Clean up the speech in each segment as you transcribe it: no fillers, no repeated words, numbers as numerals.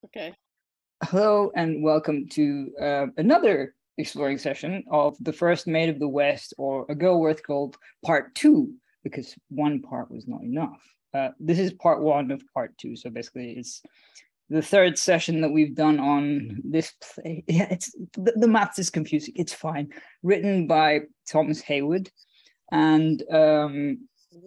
Okay. Hello and welcome to another exploring session of The First Maid of the West, or A Girl Worth Gold Part 2, because one part was not enough. This is part 1 of part 2, so basically it's the third session that we've done on this play. Yeah, it's the maths is confusing. It's fine. Written by Thomas Heywood, and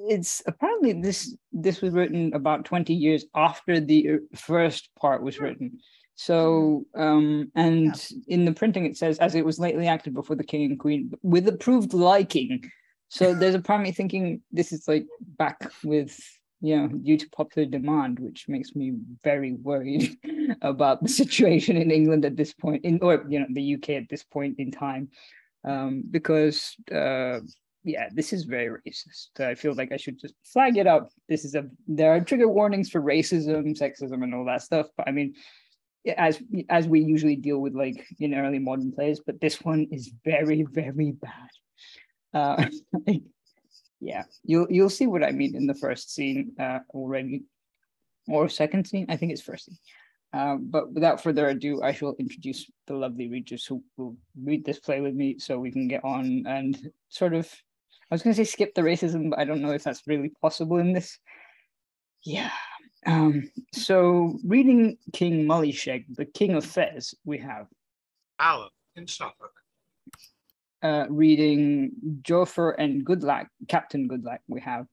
it's apparently this was written about 20 years after the first part was written. So and in the printing it says, as it was lately acted before the king and queen with approved liking. So there's apparently thinking this is like back with, due to popular demand, which makes me very worried about the situation in England at this point, or the UK at this point in time, because this is very racist. I feel like I should just flag it up. There are trigger warnings for racism, sexism, and all that stuff. But I mean, as we usually deal with, like, in early modern plays, but this one is very, very bad. You'll see what I mean in the first scene already, or second scene. I think it's first scene. But without further ado, I shall introduce the lovely readers who will read this play with me, so we can get on and sort of, I was going to say skip the racism, but I don't know if that's really possible in this. Yeah. So reading King Mullisheg, the King of Fez, we have Alan in Suffolk. Reading Joffer and Goodlack, Captain Goodlack, we have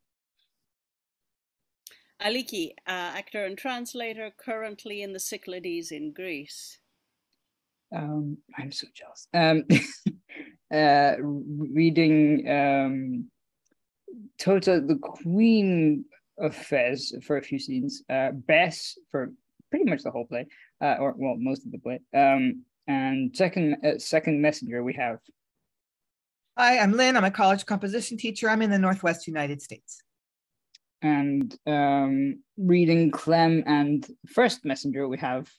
Aliki, actor and translator, currently in the Cyclades in Greece. I'm so jealous. Reading Tota, the Queen of Fez, for a few scenes, Bess for pretty much the whole play, or most of the play, and second messenger we have. Hi, I'm Lynn. I'm a college composition teacher. I'm in the Northwest United States. And reading Clem and first messenger we have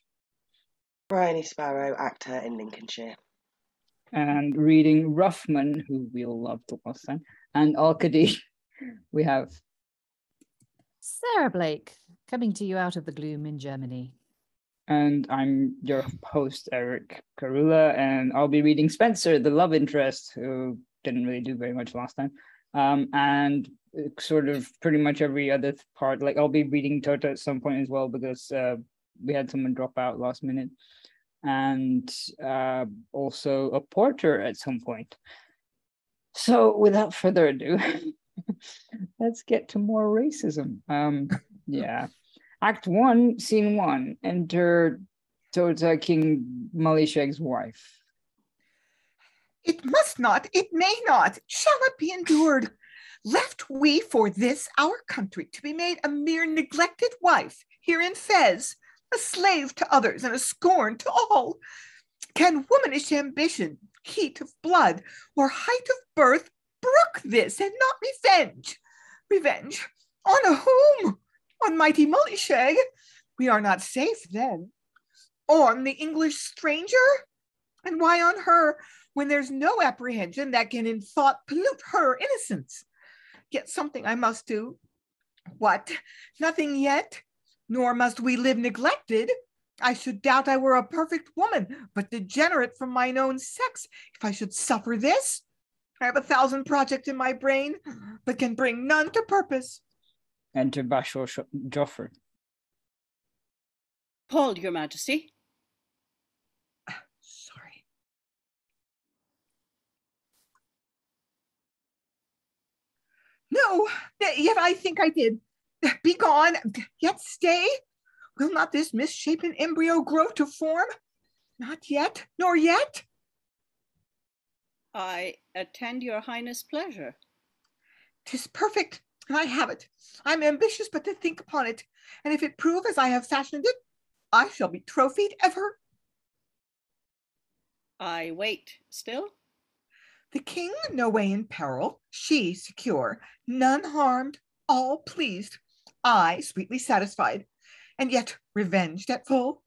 Briony, Sparrow, actor in Lincolnshire. And reading Roughman, who we all loved the last time, and Alcade, we have Sarah Blake, coming to you out of the gloom in Germany. And I'm your host, Eric Karoulla, and I'll be reading Spencer, the love interest, who didn't really do very much last time. And sort of pretty much every other part, like I'll be reading Tota at some point as well, because we had someone drop out last minute. And also a porter at some point. So without further ado, let's get to more racism. Act 1, Scene 1. Enter Tota, King Mullisheg's wife. It must not, it may not, shall not be endured. Left we for this our country to be made a mere neglected wife here in Fez, a slave to others and a scorn to all. Can womanish ambition, heat of blood, or height of birth brook this and not revenge? Revenge on whom? On mighty Mullisheg? We are not safe then. On the English stranger? And why on her, when there's no apprehension that can in thought pollute her innocence? Yet something I must do. What? Nothing yet? Nor must we live neglected. I should doubt I were a perfect woman, but degenerate from mine own sex, if I should suffer this. I have 1,000 projects in my brain, but can bring none to purpose. Enter Bashor Joffer. Called, Your Majesty. Sorry. No, yet I think I did. Be gone, yet stay. Will not this misshapen embryo grow to form? Not yet, nor yet. I attend your highness' pleasure. 'Tis perfect, and I have it. I'm ambitious but to think upon it, and if it prove as I have fashioned it, I shall be trophied ever. I wait still. The king no way in peril, she secure, none harmed, all pleased, I sweetly satisfied, and yet revenged at full.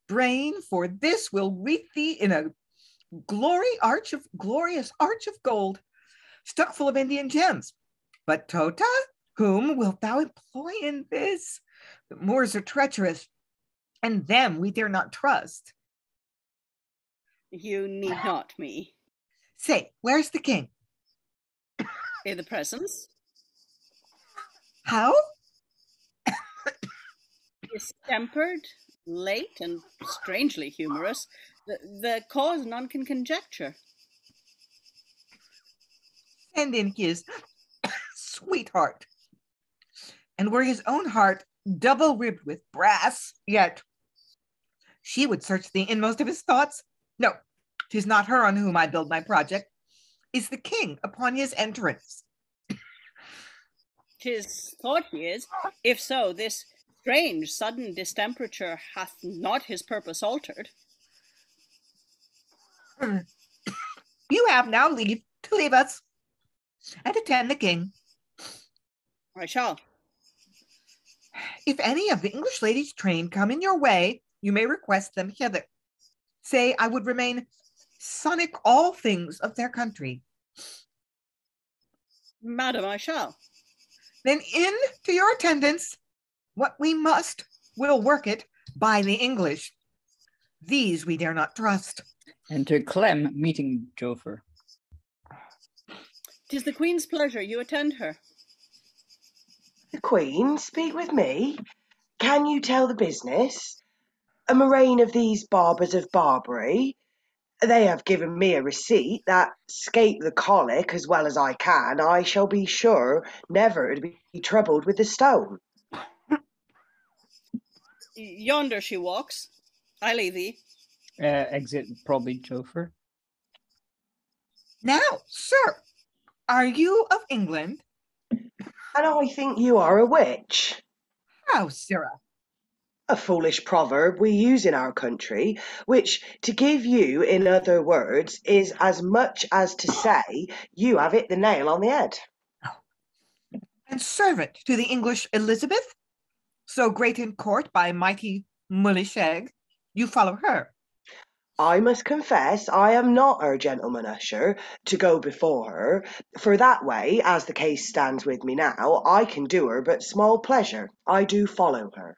Brain for this will wreath thee in a glorious arch of gold, stuck full of Indian gems. But Tota, whom wilt thou employ in this? The Moors are treacherous. and them we dare not trust. You need not me. Say, where's the king? In the presence, How? distempered, late, and strangely humorous. The cause none can conjecture. And in his sweetheart. And were his own heart double ribbed with brass, yet she would search the inmost of his thoughts. No, 'tis not her on whom I build my project, is the king upon his entrance. 'Tis thought he is. If so, this strange sudden distemperature hath not his purpose altered. You have now leave to leave us and attend the king. I shall. If any of the English ladies' train come in your way, you may request them hither. Say I would remain sonic all things of their country. Madam, I shall. Then in to your attendance. What we must, we'll work it by the English. These we dare not trust. Enter Clem, meeting Joffer. 'Tis the Queen's pleasure you attend her. The Queen, speak with me. Can you tell the business? A murrain of these barbers of Barbary. They have given me a receipt that, scape the colic as well as I can, I shall be sure never to be troubled with the stone. Yonder she walks. I leave thee. Exit probably Joffer. Now, sir, are you of England? And I think you are a witch. How, sirrah? A foolish proverb we use in our country, which, to give you in other words, is as much as to say you have hit the nail on the head. And servant to the English Elizabeth, so great in court by mighty Mullisheg, you follow her. I must confess I am not her gentleman usher to go before her, for that way, as the case stands with me now, I can do her but small pleasure. I do follow her.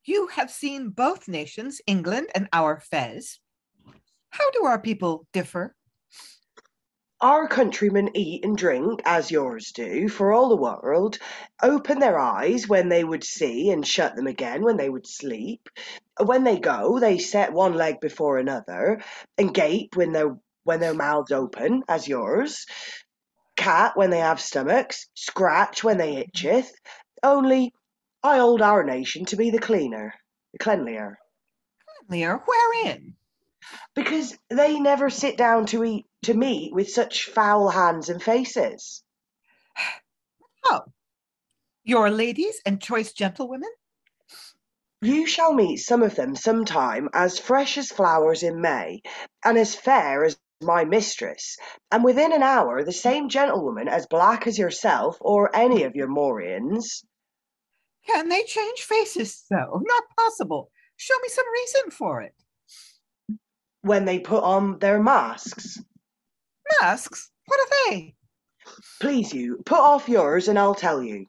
You have seen both nations, England and our Fez. How do our people differ? Our countrymen eat and drink, as yours do, for all the world, open their eyes when they would see and shut them again when they would sleep. When they go, they set one leg before another, and gape when their mouths open, as yours. Cat when they have stomachs, scratch when they itcheth. Only I hold our nation to be the cleanlier. Clear, wherein? Because they never sit down to meat with such foul hands and faces. Oh, your ladies and choice gentlewomen? You shall meet some of them sometime as fresh as flowers in May, and as fair as my mistress, and within an hour the same gentlewoman as black as yourself or any of your Morians. Can they change faces so? Not possible. Show me some reason for it. When they put on their masks. Masks? What are they? Please you, put off yours and I'll tell you.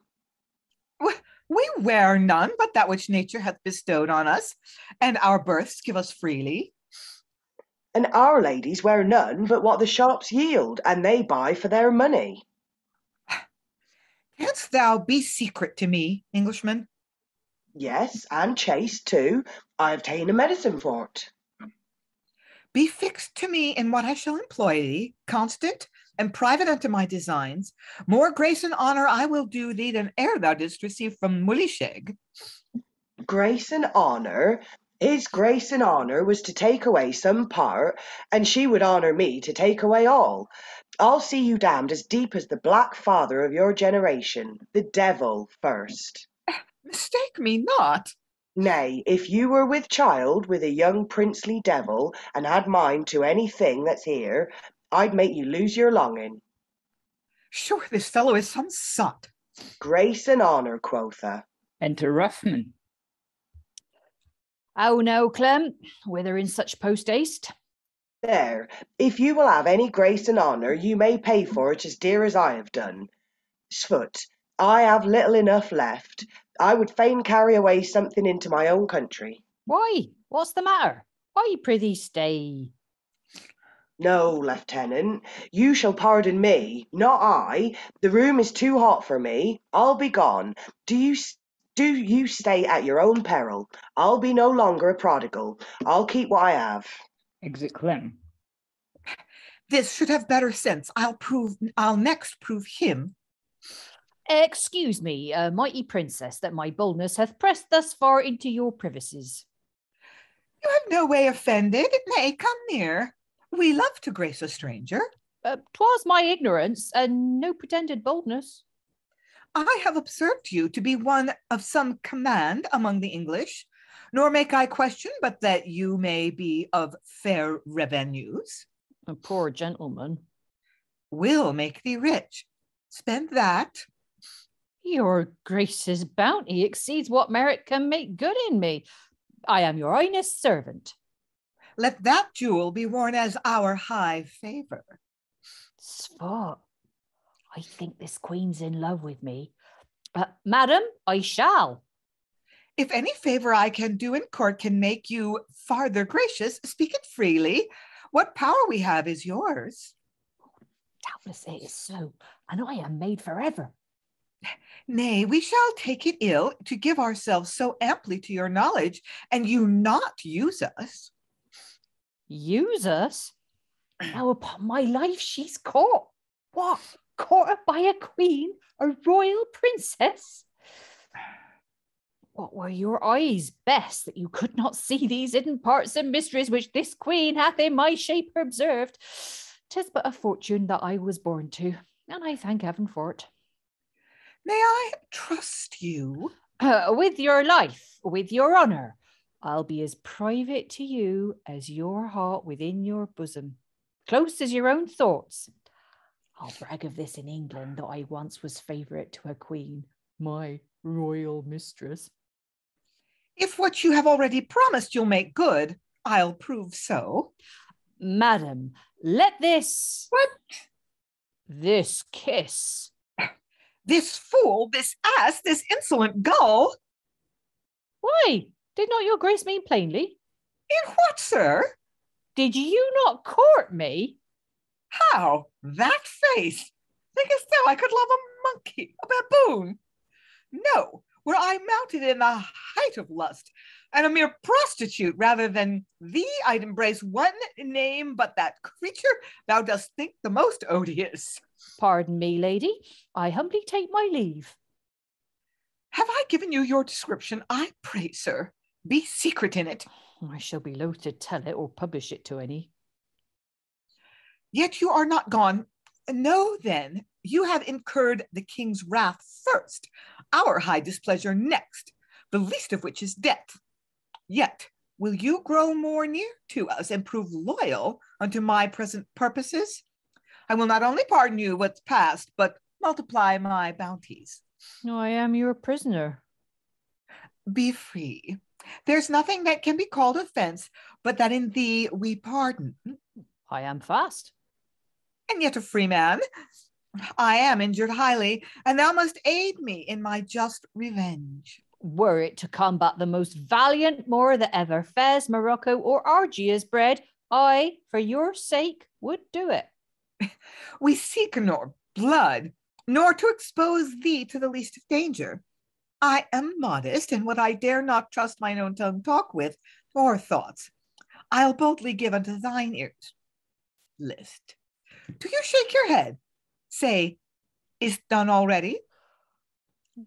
We wear none but that which nature hath bestowed on us, and our births give us freely. And our ladies wear none but what the shops yield, and they buy for their money. Canst thou be secret to me, Englishman? Yes, and chaste too. I have ta'en a medicine for't. Be fixed to me in what I shall employ thee, constant and private unto my designs. More grace and honor I will do thee than e'er thou didst receive from Mullisheg. Grace and honor? His grace and honor was to take away some part, and she would honor me to take away all. I'll see you damned as deep as the black father of your generation, the devil first. Mistake me not. Nay, if you were with child with a young princely devil, and had mind to any thing that's here, I'd make you lose your longing. Sure, this fellow is some sot. Grace and honor, quotha. Enter Roughman. Oh no, Clem, whither in such post haste? There, if you will have any grace and honor, you may pay for it as dear as I have done. Sfoot, I have little enough left. I would fain carry away something into my own country. Why? What's the matter? Why, prithee, stay? No, Lieutenant, you shall pardon me, not I. The room is too hot for me. I'll be gone. Do you stay at your own peril. I'll be no longer a prodigal. I'll keep what I have. Exit Clem. This should have better sense. I'll next prove him. Excuse me, mighty princess, that my boldness hath pressed thus far into your privacies. You have no way offended. Nay, come near. We love to grace a stranger. 'Twas my ignorance, and no pretended boldness. I have observed you to be one of some command among the English, nor make I question but that you may be of fair revenues. A poor gentleman. Will make thee rich. Spend that. Your grace's bounty exceeds what merit can make good in me. I am your highness' servant. Let that jewel be worn as our high favor. Svart, I think this queen's in love with me. Madam, I shall. If any favor I can do in court can make you farther gracious, speak it freely. What power we have is yours. Doubtless it is so, and I am made forever. Nay, we shall take it ill to give ourselves so amply to your knowledge, and you not use us. Use us? Now, upon my life, she's caught. What? Caught by a queen, a royal princess? What were your eyes, Bess, that you could not see these hidden parts and mysteries which this queen hath in my shape observed? 'Tis but a fortune that I was born to, and I thank heaven for it. May I trust you? With your life, with your honour, I'll be as private to you as your heart within your bosom, close as your own thoughts. I'll brag of this in England, that I once was favourite to a queen, my royal mistress. If what you have already promised you'll make good, I'll prove so. Madam, let this... What? This kiss. This fool, this ass, this insolent gull. Why? Did not your grace mean plainly? In what, sir? Did you not court me? How? That face? Thinkest thou I could love a monkey, a baboon? No, were I mounted in the height of lust, and a mere prostitute rather than thee, I'd embrace one name but that creature thou dost think the most odious. Pardon me, lady. I humbly take my leave. Have I given you your description? I pray, sir, be secret in it. I shall be loath to tell it or publish it to any. Yet you are not gone. Know then, you have incurred the king's wrath first, our high displeasure next, the least of which is death. Yet will you grow more near to us and prove loyal unto my present purposes? I will not only pardon you what's past, but multiply my bounties. I am your prisoner. Be free. There's nothing that can be called offense, but that in thee we pardon. I am fast. And yet a free man. I am injured highly, and thou must aid me in my just revenge. Were it to combat the most valiant Moor that ever Fez, Morocco, or Argia's bred, I, for your sake, would do it. We seek nor blood, nor to expose thee to the least of danger. I am modest, and what I dare not trust mine own tongue talk with, or thoughts, I'll boldly give unto thine ears. List. Do you shake your head? Say, is done already?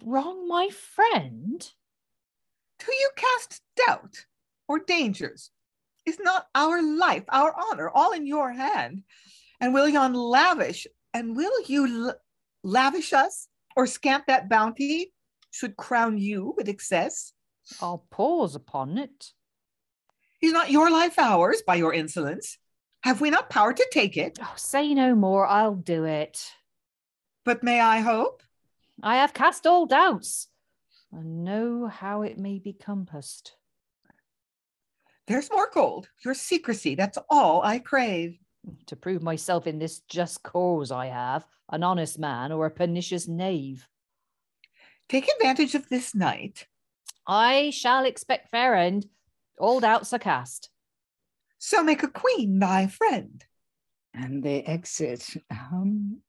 Wrong, my friend? Do you cast doubt or dangers? Is not our life, our honor, all in your hand? And will yon lavish, and will you lavish us, or scant that bounty should crown you with excess? I'll pause upon it. Is not your life ours by your insolence? Have we not power to take it? Oh, say no more, I'll do it. But may I hope? I have cast all doubts, and know how it may be compassed. There's more gold, your secrecy, that's all I crave. To prove myself in this just cause I have, an honest man or a pernicious knave. Take advantage of this night. I shall expect fair end. All doubts are cast. So make a queen thy friend. And they exit. I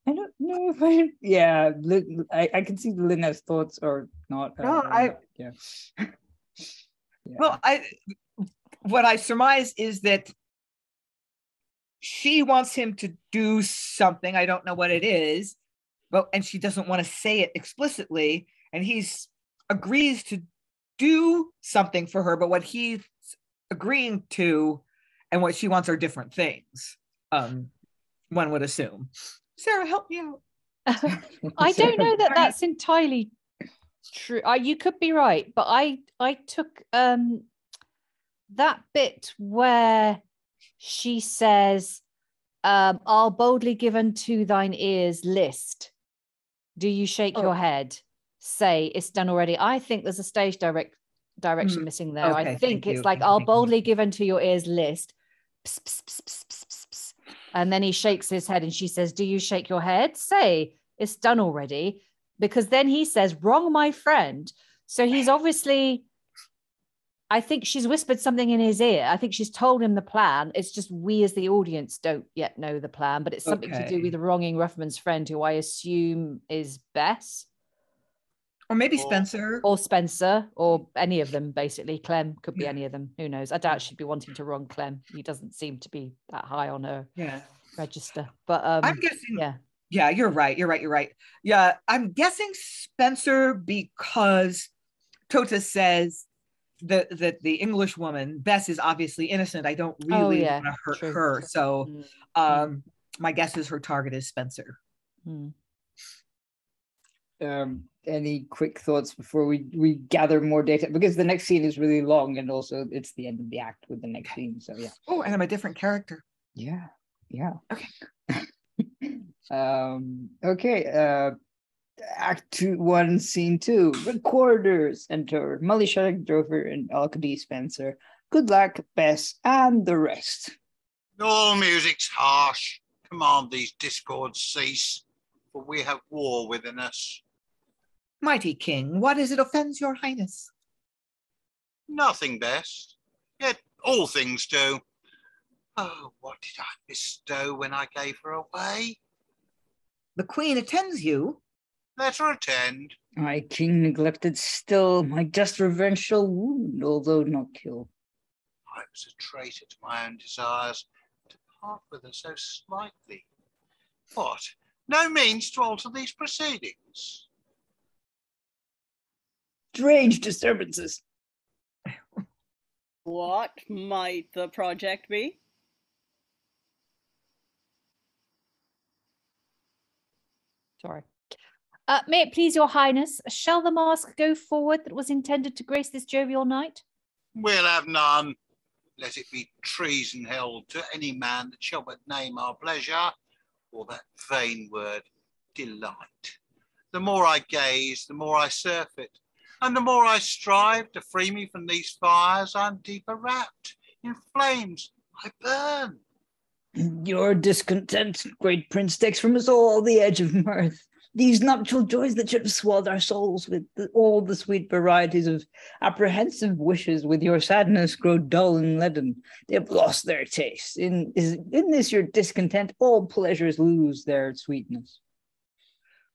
don't know if I. Yeah, I can see Lynn has thoughts or not. No, yeah. Well, what I surmise is that she wants him to do something. I don't know what it is, and she doesn't want to say it explicitly. And he's agrees to do something for her, but what he's agreeing to and what she wants are different things. One would assume. Sarah, help me out. I don't know that that's entirely true. You could be right, but I took that bit where she says, "I'll boldly give unto thine ears list. Do you shake your head? Say it's done already." I think there's a stage direction missing there. Okay, I think it's like, "I'll boldly give unto your ears list." Pss, pss, pss, pss, pss, pss, pss. And then he shakes his head and she says, "Do you shake your head? Say it's done already." Because then he says, "Wrong, my friend." So he's obviously, I think she's whispered something in his ear. I think she's told him the plan. It's just we as the audience don't yet know the plan, but it's something to do with wronging Roughman's friend, who I assume is Bess. Or maybe Spencer. Or Spencer, or any of them, basically. Clem could be any of them. Who knows? I doubt she'd be wanting to wrong Clem. He doesn't seem to be that high on her register. But I'm guessing. Yeah, you're right. Yeah, I'm guessing Spencer, because Tota says that the English woman, Bess, is obviously innocent. I don't really want to hurt her. So my guess is her target is Spencer. Any quick thoughts before we gather more data, because the next scene is really long and also it's the end of the act with the next scene, so yeah. Oh, and I'm a different character. Yeah Okay. Act 2, 1, scene 2. Recorders enter Mully, Joffer, and Alcade, Spencer, Goodlack, Bess, and the rest. All music's harsh. Command these discords cease, for we have war within us. Mighty king, what is it offends your highness? Nothing, Bess, yet all things do. Oh, what did I bestow when I gave her away? The queen attends you. Let her attend. My king neglected still, my just revenge shall wound, although not kill. I was a traitor to my own desires, to part with her so slightly. What, no means to alter these proceedings? Strange disturbances. What might the project be? Sorry. May it please your highness, shall the mask go forward that was intended to grace this jovial night? We'll have none. Let it be treason held to any man that shall but name our pleasure, or that vain word, delight. The more I gaze, the more I surf it, and the more I strive to free me from these fires, I'm deeper wrapped. In flames I burn. Your discontent, great prince, takes from us all the edge of mirth. These nuptial joys that should have swelled our souls with all the sweet varieties of apprehensive wishes, with your sadness grow dull and leaden. They have lost their taste. In this your discontent, all pleasures lose their sweetness.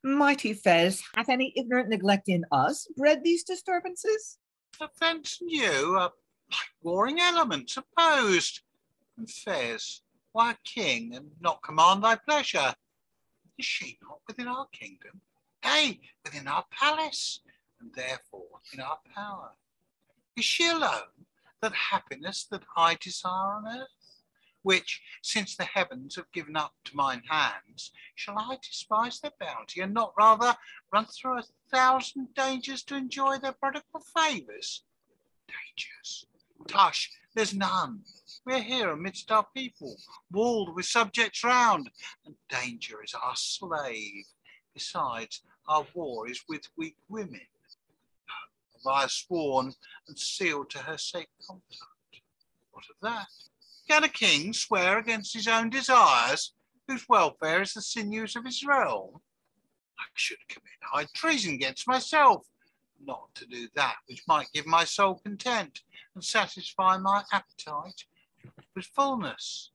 Mighty Fez, hath any ignorant neglect in us bred these disturbances? Offence and you are like warring elements opposed. And Fez, why a king and not command thy pleasure? Is she not within our kingdom? Nay, within our palace, and therefore in our power? Is she alone that happiness that I desire on earth, which, since the heavens have given up to mine hands, shall I despise their bounty, and not rather run through 1,000 dangers to enjoy their prodigal favours? Dangers? Tush, there's none. We're here amidst our people, walled with subjects round, and danger is our slave. Besides, our war is with weak women. I have sworn and sealed to her safe conduct. What of that? Can a king swear against his own desires, whose welfare is the sinews of his realm? I should commit high treason against myself, not to do that which might give my soul content and satisfy my appetite with fullness.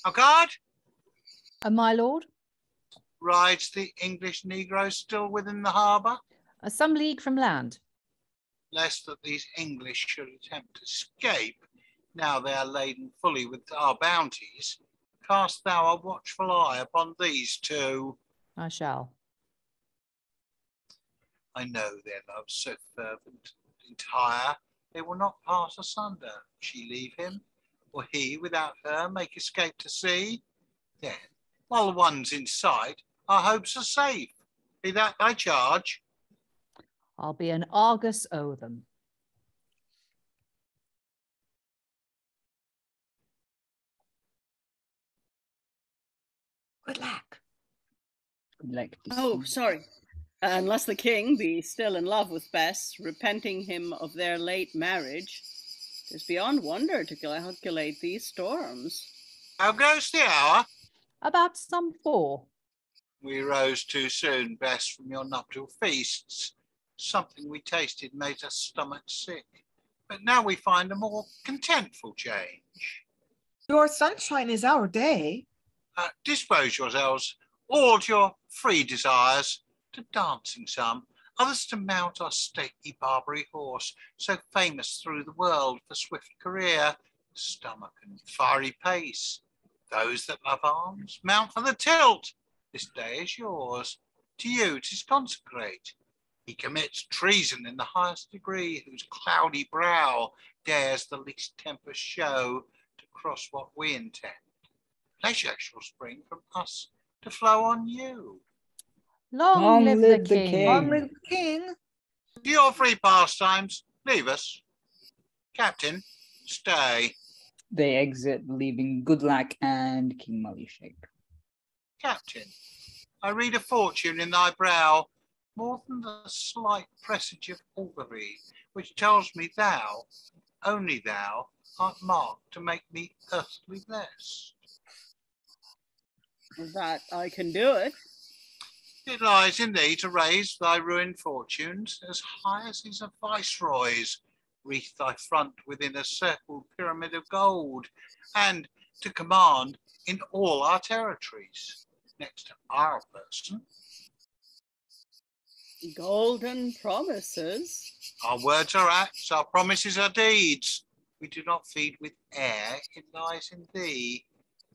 Alcade, My lord, rides the English Negro still within the harbour? some league from land. Lest that these English should attempt to escape, now they are laden fully with our bounties, cast thou a watchful eye upon these two. I shall. I know their love so fervent, entire, they will not pass asunder. She leave him, or he without her make escape to sea. Then, while the one's in sight, our hopes are safe. Be that thy charge? I'll be an Argus o' them. Goodlack. Like Oh, sorry. Unless the king be still in love with Bess, repenting him of their late marriage, 'tis beyond wonder to calculate these storms. How goes the hour? About some 4. We rose too soon, Bess, from your nuptial feasts. Something we tasted made us stomach sick, but now we find a more contentful change. Your sunshine is our day. Dispose yourselves, all to your free desires, to dancing some, others to mount our stately Barbary horse, so famous through the world for swift career, stomach and fiery pace. Those that love arms, mount for the tilt. This day is yours, to you 'tis consecrate. He commits treason in the highest degree, whose cloudy brow dares the least tempest show to cross what we intend. Pleasure shall spring from us to flow on you. Long live the king. Long live the king. To your free pastimes, leave us. Captain, stay. They exit, leaving Goodlack and King Malishek. Captain, I read a fortune in thy brow, more than the slight presage of augury, which tells me thou, only thou, art marked to make me earthly blessed. That I can do it. It lies in thee to raise thy ruined fortunes as high as is a viceroy's, wreath thy front within a circled pyramid of gold, and to command in all our territories, next to our person. Golden promises. Our words are acts, our promises are deeds. We do not feed with air, it lies in thee.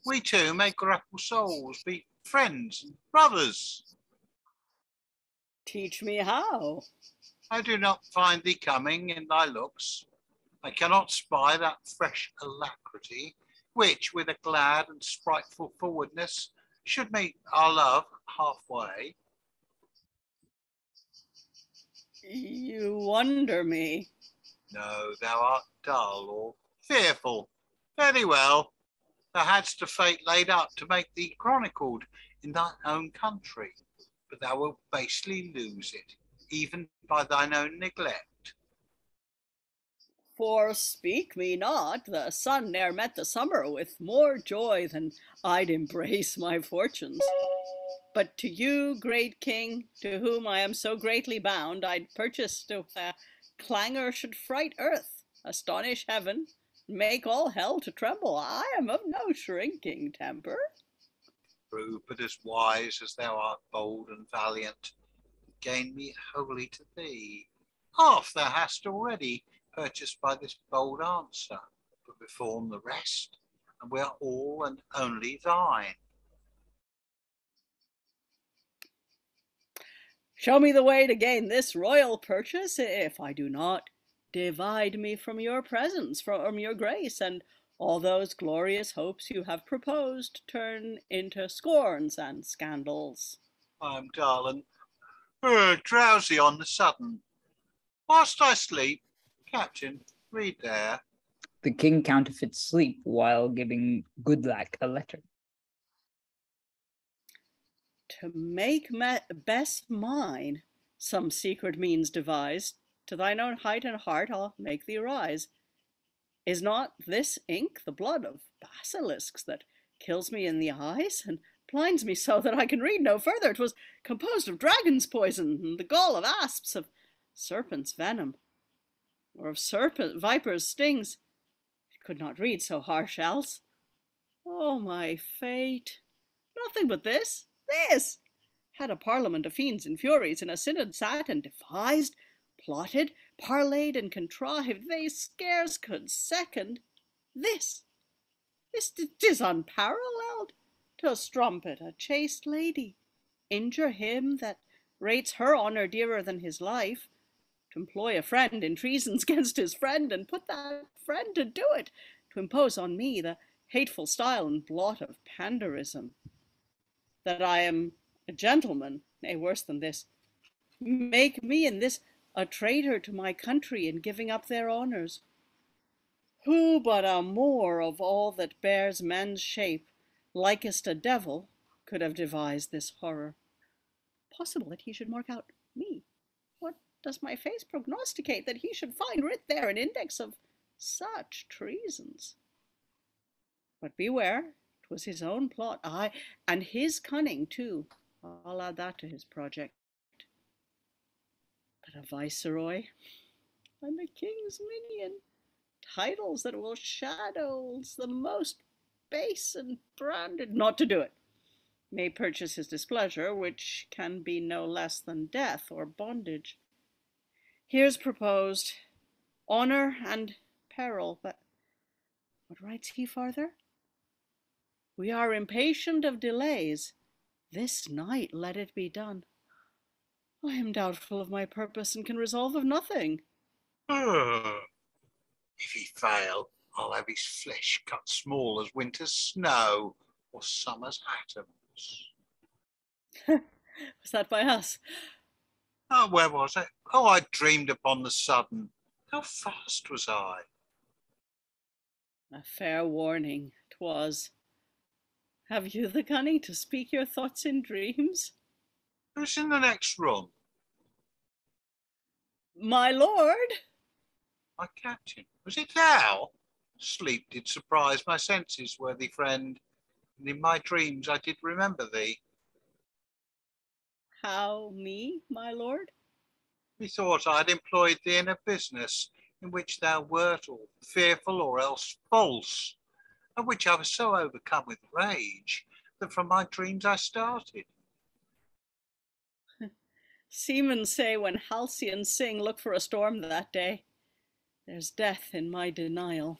We too may grapple souls, be friends and brothers. Teach me how. I do not find thee coming in thy looks. I cannot spy that fresh alacrity, which with a glad and spriteful forwardness should meet our love halfway. You wonder me. No, thou art dull or fearful. Very well. Thou hadst a fate laid up to make thee chronicled in thine own country, but thou wilt basely lose it, even by thine own neglect. Forspeak me not, the sun ne'er met the summer with more joy than I'd embrace my fortunes. But to you, great king, to whom I am so greatly bound, I'd purchase to clangor should fright earth, astonish heaven, make all hell to tremble. I am of no shrinking temper. True, but as wise as thou art bold and valiant, gain me wholly to thee. Half thou hast already purchased by this bold answer, but reform the rest, and we are all and only thine. Show me the way to gain this royal purchase. If I do not, divide me from your presence, from your grace, and all those glorious hopes you have proposed turn into scorns and scandals. I am dull and drowsy on the sudden. Whilst I sleep, Captain, read there. The king counterfeits sleep while giving Goodlack a letter. To make Bess mine, some secret means devised, to thine own height and heart I'll make thee rise. Is not this ink the blood of basilisks that kills me in the eyes and blinds me so that I can read no further. It was composed of dragon's poison, and the gall of asps, of serpent's venom, or of viper's stings. It could not read so harsh else. Oh, my fate! Nothing but this. Had a parliament of fiends and furies in a synod sat and devised, plotted, parlayed, and contrived, they scarce could second this. This 'tis unparalleled, to strumpet a chaste lady, injure him that rates her honour dearer than his life, to employ a friend in treasons against his friend, and put that friend to do it, to impose on me the hateful style and blot of panderism. That I am a gentleman, nay, worse than this, make me in this a traitor to my country in giving up their honours. Who but a Moor of all that bears men's shape, likest a devil, could have devised this horror? Possible that he should mark out me. What does my face prognosticate, that he should find writ there an index of such treasons? But beware, 'twas his own plot, aye, and his cunning too. I'll add that to his project. But a viceroy and a king's minion, titles that will shadows the most base and branded, not to do it, may purchase his displeasure, which can be no less than death or bondage. Here's proposed honour and peril, but what writes he farther? We are impatient of delays. This night let it be done. I am doubtful of my purpose, and can resolve of nothing. If he fail, I'll have his flesh cut small as winter's snow or summer's atoms. Was that by us? Oh, where was it? Oh, I dreamed upon the sudden. How fast was I? A fair warning 'twas. Have you the cunning to speak your thoughts in dreams? Who's in the next room? My lord. My captain. Was it thou? Sleep did surprise my senses, worthy friend, and in my dreams I did remember thee. How, me, my lord? Methought I had employed thee in a business in which thou wert or fearful or else false, of which I was so overcome with rage that from my dreams I started. Seamen say when halcyons sing, look for a storm that day. There's death in my denial.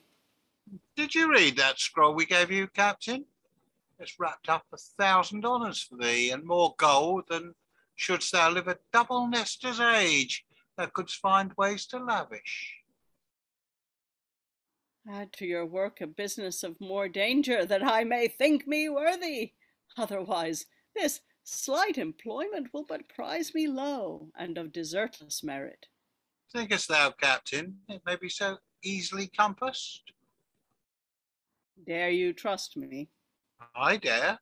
Did you read that scroll we gave you, Captain? It's wrapped up 1,000 honours for thee, and more gold than shouldst thou live a double nester's age, thou couldst find ways to lavish. Add to your work a business of more danger, that I may think me worthy. Otherwise, this slight employment will but prize me low, and of desertless merit. Thinkest thou, Captain, it may be so easily compassed? Dare you trust me? I dare.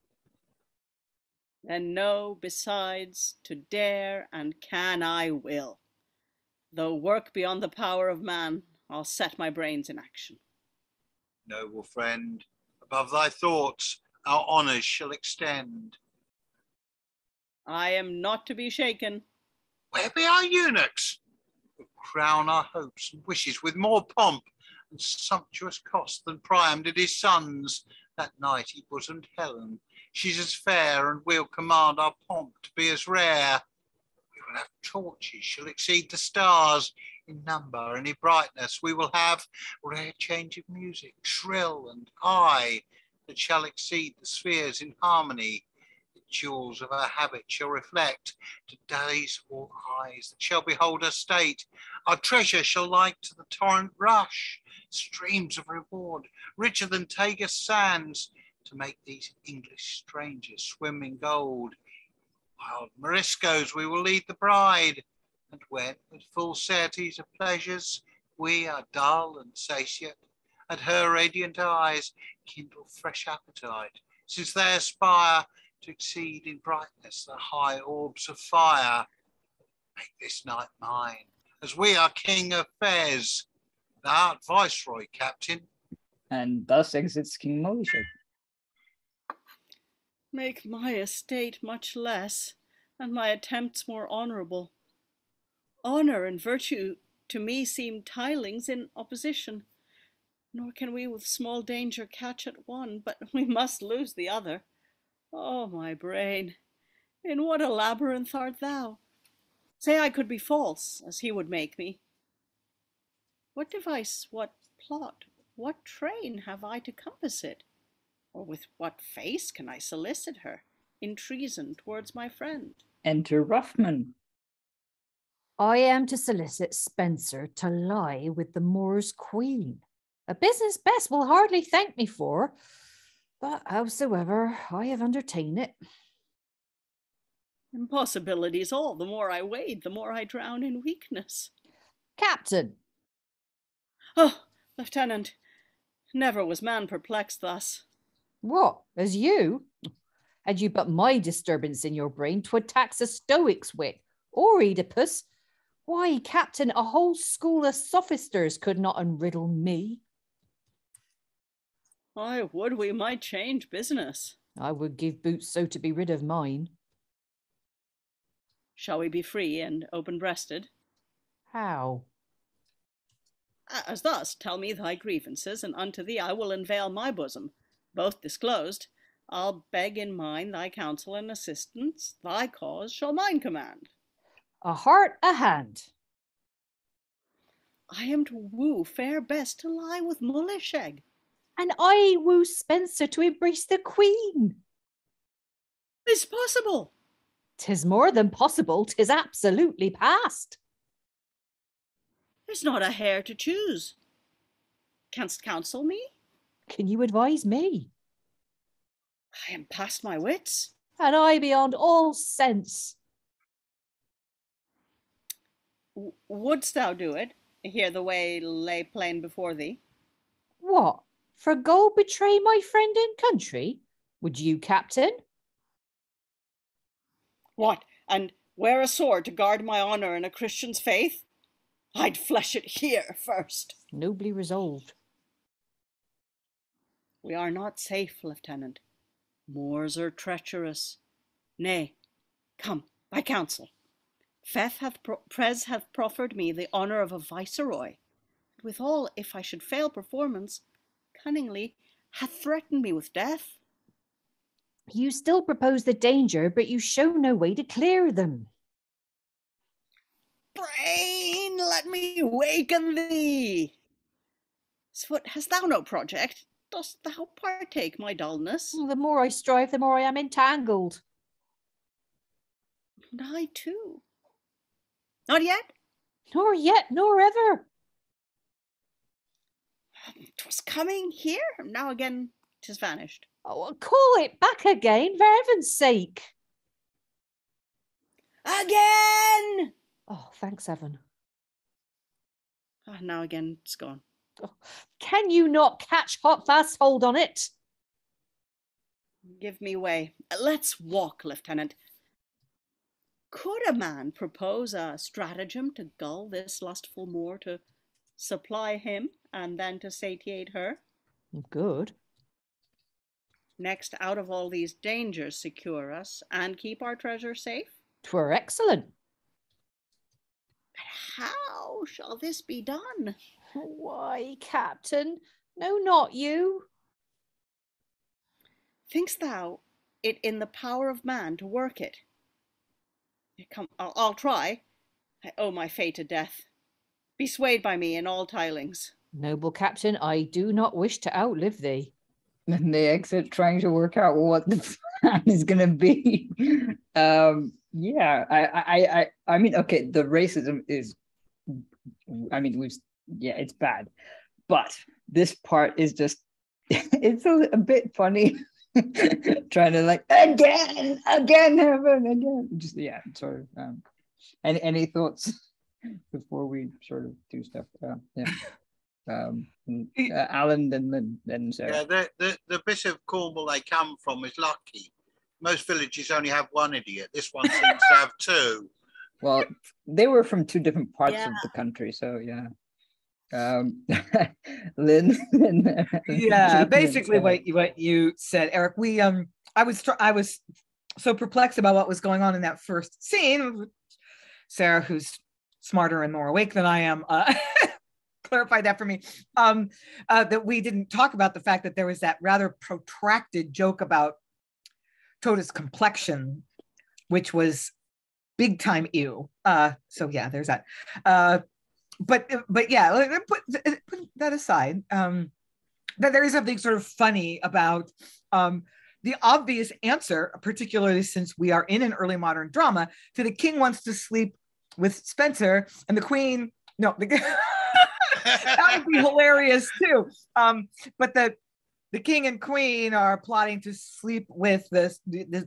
Then know, besides, to dare and can I will. Though work beyond the power of man, I'll set my brains in action. Noble friend, above thy thoughts our honours shall extend. I am not to be shaken. Where be our eunuchs, who crown our hopes and wishes with more pomp and sumptuous cost than Priam did his sons? That night he bosomed Helen. She's as fair, and we'll command our pomp to be as rare. We will have torches shall exceed the stars in number and in brightness. We will have rare change of music, shrill and high, that shall exceed the spheres in harmony. The jewels of our habit shall reflect to days all eyes that shall behold her state. Our treasure shall like to the torrent rush, streams of reward, richer than Tagus sands, to make these English strangers swim in gold. Wild Moriscoes we will lead the bride, and when, with full certies of pleasures, we are dull and satiate, at her radiant eyes kindle fresh appetite, since they aspire to exceed in brightness the high orbs of fire. Make this night mine, as we are king of Fez. Thou art viceroy, captain. And thus exits King Malishek. make my estate much less, and my attempts more honourable. Honour and virtue to me seem tilings in opposition, nor can we with small danger catch at one, but we must lose the other. Oh, my brain, in what a labyrinth art thou? Say I could be false, as he would make me. What device, what plot, what train have I to compass it? Or with what face can I solicit her in treason towards my friend? Enter Roughman. I am to solicit Spencer to lie with the Moor's queen. A business Bess will hardly thank me for, but howsoever, I have undertaken it. Impossibilities all. The more I wade, the more I drown in weakness. Captain. Oh, Lieutenant, never was man perplexed thus. What, as you? Had you but my disturbance in your brain, 'twould tax a Stoic's wit, or Oedipus. Why, Captain, a whole school of sophisters could not unriddle me. I would we might change business. I would give boots so to be rid of mine. Shall we be free and open-breasted? How? As thus, tell me thy grievances, and unto thee I will unveil my bosom, both disclosed. I'll beg in mine thy counsel and assistance, thy cause shall mine command. A heart, a hand. I am to woo fair Bess to lie with Mullisheg. And I woo Spencer to embrace the queen. It's possible. 'Tis more than possible, 'tis absolutely past. There's not a hair to choose. Canst counsel me? Can you advise me? I am past my wits. And I beyond all sense. Wouldst thou do it? Here the way lay plain before thee. What? For gold betray my friend and country? Would you, Captain? What, and wear a sword to guard my honour and a Christian's faith? I'd flesh it here first. Nobly resolved. We are not safe, Lieutenant. Moors are treacherous. Nay, come, by counsel. Prez hath proffered me the honour of a viceroy. Withal, if I should fail performance, cunningly hath threatened me with death. You still propose the danger, but you show no way to clear them. Brain, let me waken thee. Sfoot, hast thou no project? Dost thou partake my dullness? The more I strive, the more I am entangled. And I too. Not yet? Nor yet, nor ever. 'Twas coming here, now again 'tis vanished. Oh, well, call it back again, for heaven's sake. Again! Oh, thanks heaven. Now again it's gone. Oh, can you not catch hot fast hold on it? Give me way. Let's walk, Lieutenant. Could a man propose a stratagem to gull this lustful Moor, to supply him and then to satiate her? Good. Next, out of all these dangers, secure us and keep our treasure safe? 'Twere excellent. But how shall this be done? Why, Captain, no, not you. Think'st thou it in the power of man to work it? Come, I'll try. I owe my fate to death. Be swayed by me in all tilings. Noble Captain, I do not wish to outlive thee. And they exit trying to work out what the plan is going to be. Yeah, I mean, okay, the racism is, I mean, it's bad, but this part is just, it's a bit funny. Trying to like again, heaven, again. Just sort of. Any thoughts before we sort of do stuff? Alan and then Sarah. Yeah, the bit of Cornwall they come from is lucky. Most villages only have one idiot. This one seems to have two. Well, they were from two different parts of the country, so yeah. Lynn. Yeah, basically what you said, Eric. I was so perplexed about what was going on in that first scene. Sarah, who's smarter and more awake than I am, clarified that for me, that we didn't talk about the fact that there was that rather protracted joke about Tota's complexion, which was big time ew. So yeah, there's that. But yeah, put that aside. That there is something sort of funny about the obvious answer, particularly since we are in an early modern drama, to the king wants to sleep with Spencer and the queen. No, that would be hilarious too. But the king and queen are plotting to sleep with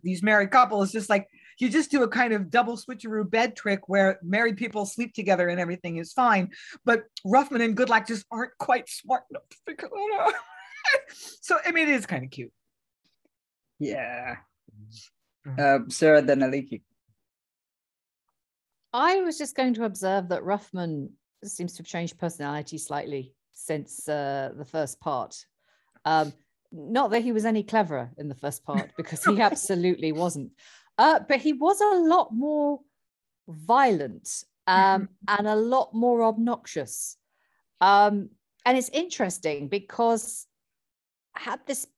these married couples. Just like you just do a kind of double switcheroo bed trick where married people sleep together and everything is fine. But Roughman and Goodlack just aren't quite smart enough to figure that out. So, I mean, it is kind of cute. Yeah. Sarah, then Aliki. I was just going to observe that Roughman seems to have changed personality slightly since the first part. Not that he was any cleverer in the first part, because he absolutely wasn't. But he was a lot more violent and a lot more obnoxious. And it's interesting because had this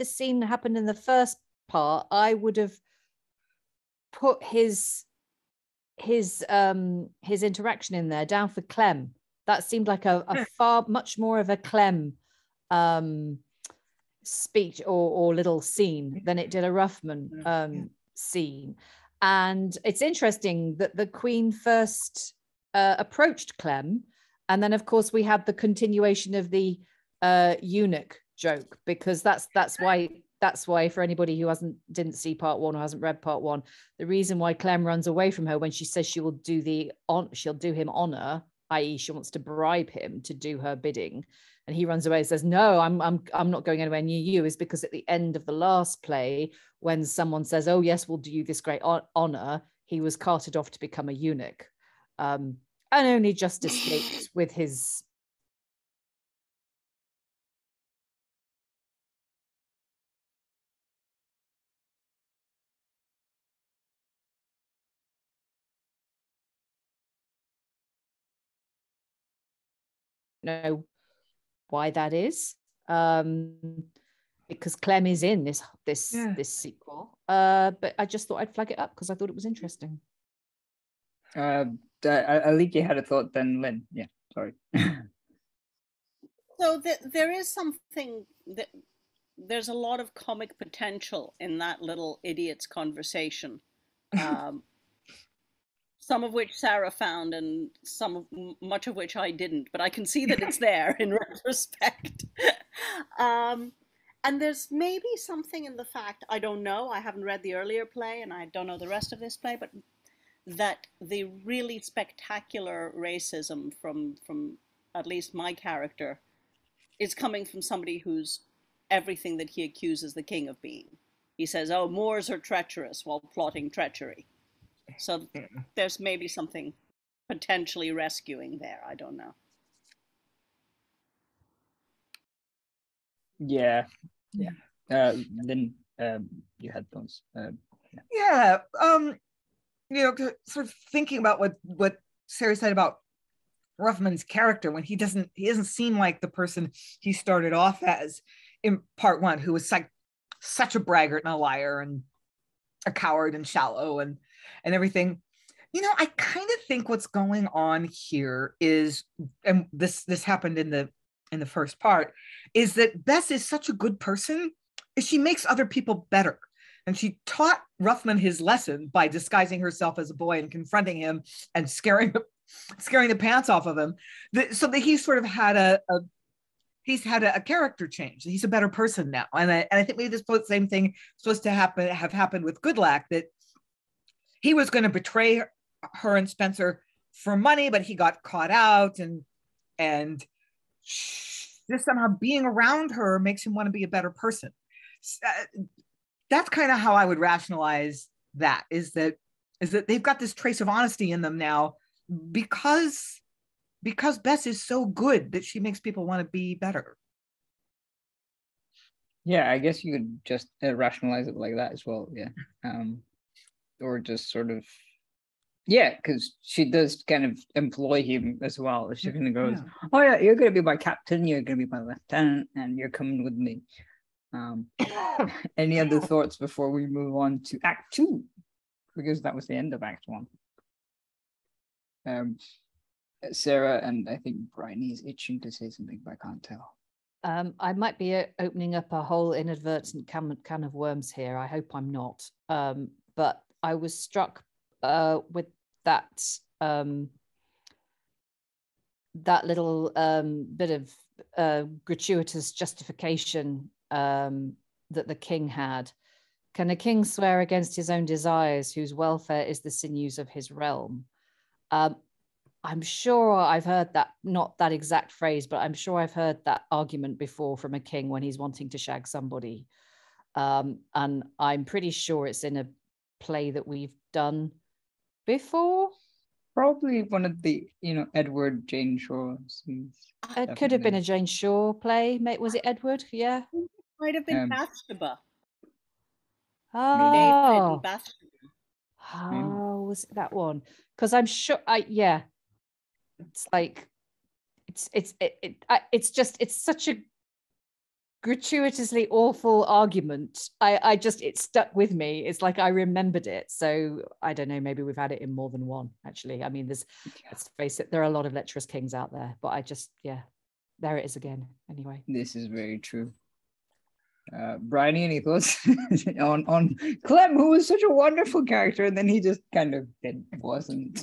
scene happened in the first part, I would have put his interaction in there down for Clem. That seemed like a far much more of a Clem speech or little scene than it did a Roughman scene. And it's interesting that the Queen first approached Clem, and then of course we had the continuation of the eunuch joke, because that's why for anybody who didn't see part one or hasn't read part one, the reason why Clem runs away from her when she says she will she'll do him honor, i.e. she wants to bribe him to do her bidding, and he runs away and says, no, I'm not going anywhere near you, is because at the end of the last play, when someone says, oh yes, we'll do you this great honor, he was carted off to become a eunuch, and only just escaped with his know why that is, because Clem is in this sequel, but I just thought I'd flag it up because I thought it was interesting. Aliki had a thought, then Lynn. Yeah, sorry. So there is something that there's a lot of comic potential in that little idiot's conversation. Some of which Sarah found and much of which I didn't, but I can see that it's there in retrospect. And there's maybe something in the fact, I don't know, I haven't read the earlier play and I don't know the rest of this play, but that the really spectacular racism from at least my character is coming from somebody who's everything that he accuses the king of being. He says, oh, Moors are treacherous while plotting treachery. So there's maybe something potentially rescuing there. I don't know. Yeah. Then you had those. Sort of thinking about what Sarah said about Roughman's character, when he doesn't seem like the person he started off as in part one, who was like such a braggart and a liar and a coward and shallow and everything. I kind of think what's going on here is, and this happened in the first part, is that Bess is such a good person, she makes other people better. And she taught Roughman his lesson by disguising herself as a boy and confronting him and scaring the pants off of him, so that he sort of had a character change. He's a better person now, and I think maybe this same thing supposed to have happened with Goodlack, that he was going to betray her and Spencer for money, but he got caught out, and just somehow being around her makes him want to be a better person. That's kind of how I would rationalize that, is that they've got this trace of honesty in them now because Bess is so good that she makes people want to be better. Yeah, I guess you could just rationalize it like that as well. Yeah. Or just sort of, yeah, because she does kind of employ him as well. She kind of goes, "Oh yeah, you're going to be my captain, you're going to be my lieutenant, and you're coming with me." Any other thoughts before we move on to Act 2? Because that was the end of Act 1. Sarah and I think Briony is itching to say something, but I can't tell. I might be opening up a whole inadvertent can of worms here. I hope I'm not. But I was struck with that that little bit of gratuitous justification that the king had. Can a king swear against his own desires, whose welfare is the sinews of his realm? I'm sure I've heard that, not that exact phrase, but I'm sure I've heard that argument before from a king when he's wanting to shag somebody. And I'm pretty sure it's in a play that we've done before. Probably one of the, Edward Jane Shaw scenes. It could have been a Jane Shaw play. Was it Edward? Yeah. Might have been Bathsheba. Oh. Bathsheba. Oh, was it that one? Because I'm sure. It's like, it's such a gratuitously awful argument. It stuck with me. It's like I remembered it. So I don't know, maybe we've had it in more than one, actually. I mean, let's face it, there are a lot of lecherous kings out there, but there it is again. Anyway. This is very true. Briony, any thoughts on Clem, who was such a wonderful character, and then he just kind of wasn't.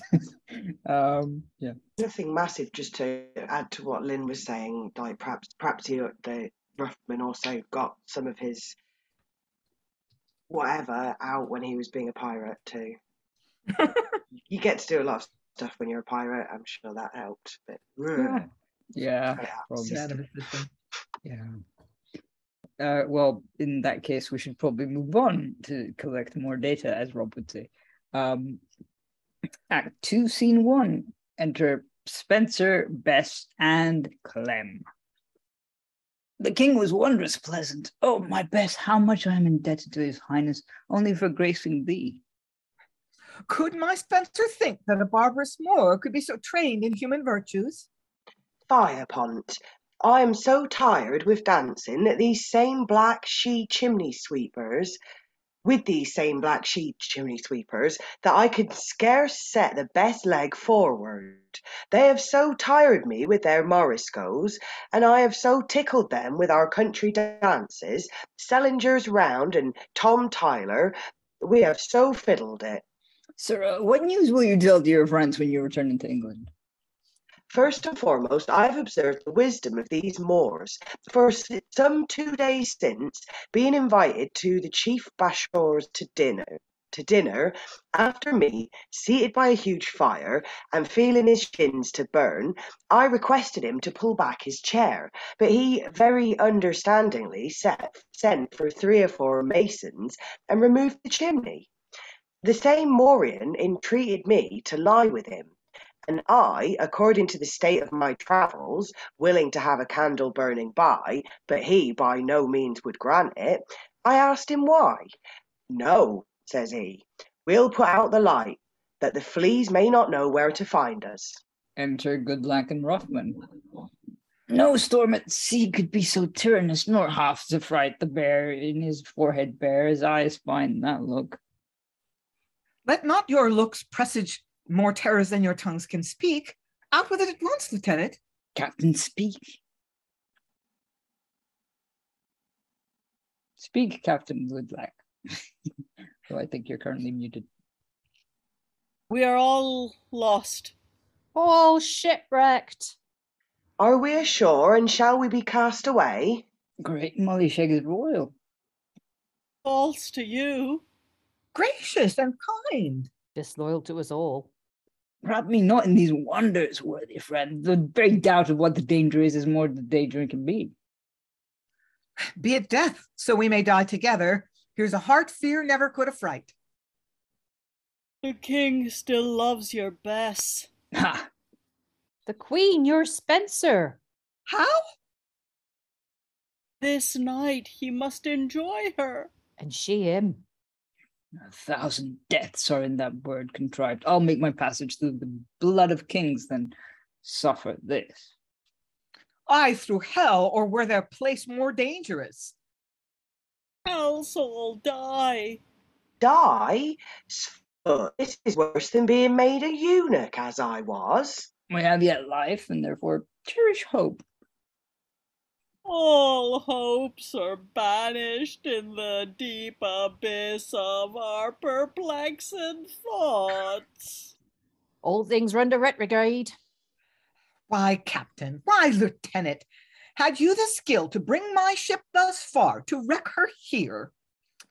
Nothing massive. Just to add to what Lynn was saying, like perhaps the Roughman also got some of his whatever out when he was being a pirate too. You get to do a lot of stuff when you're a pirate. I'm sure that helped. But yeah. Well, in that case, we should probably move on to collect more data, as Rob would say. Act 2, Scene 1. Enter Spencer, Bess, and Clem. The king was wondrous pleasant. Oh, my Bess, how much I am indebted to his highness, only for gracing thee. Could my Spencer think that a barbarous Moor could be so trained in human virtues? Fie upon't. I am so tired with dancing that these same black she chimney sweepers, that I could scarce set the best leg forward. They have so tired me with their moriscoes, and I have so tickled them with our country dances, Sellingers round and Tom Tyler, we have so fiddled it. Sir, what news will you tell to your friends when you return to England? First and foremost, I have observed the wisdom of these Moors, for some 2 days since, being invited to the chief bashors to dinner, after me, seated by a huge fire, and feeling his shins to burn, I requested him to pull back his chair, but he very understandingly sent for 3 or 4 masons, and removed the chimney. The same Moorian entreated me to lie with him, and I, according to the state of my travels, willing to have a candle burning by, but he by no means would grant it, I asked him why. No, says he, we'll put out the light, that the fleas may not know where to find us. Enter Goodlack and Roughman. No storm at sea could be so tyrannous, nor half to fright the bear in his forehead bare, his eyes find that look. Let not your looks presage more terrors than your tongues can speak. Out with it at once, Lieutenant. Captain, speak. Speak, Captain Goodlack. So I think you're currently muted. We are all lost. All shipwrecked. Are we ashore, and shall we be cast away? Great Molly Shag is royal. False to you. Gracious and kind. Disloyal to us all. Wrap me not in these wonders, worthy friend. The very doubt of what the danger is more than the danger it can be. Be it death, so we may die together. Here's a heart fear never could affright. The king still loves your Bess. Ha! The queen, your Spencer. How? This night he must enjoy her. And she him. 1,000 deaths are in that word contrived. I'll make my passage through the blood of kings than suffer this. I through hell, or were there place more dangerous? Else all die. Die? But this is worse than being made a eunuch, as I was. We have yet life, and therefore cherish hope. All hopes are banished in the deep abyss of our perplexing thoughts. All things run to retrograde. Why, Captain, why, Lieutenant, had you the skill to bring my ship thus far, to wreck her here,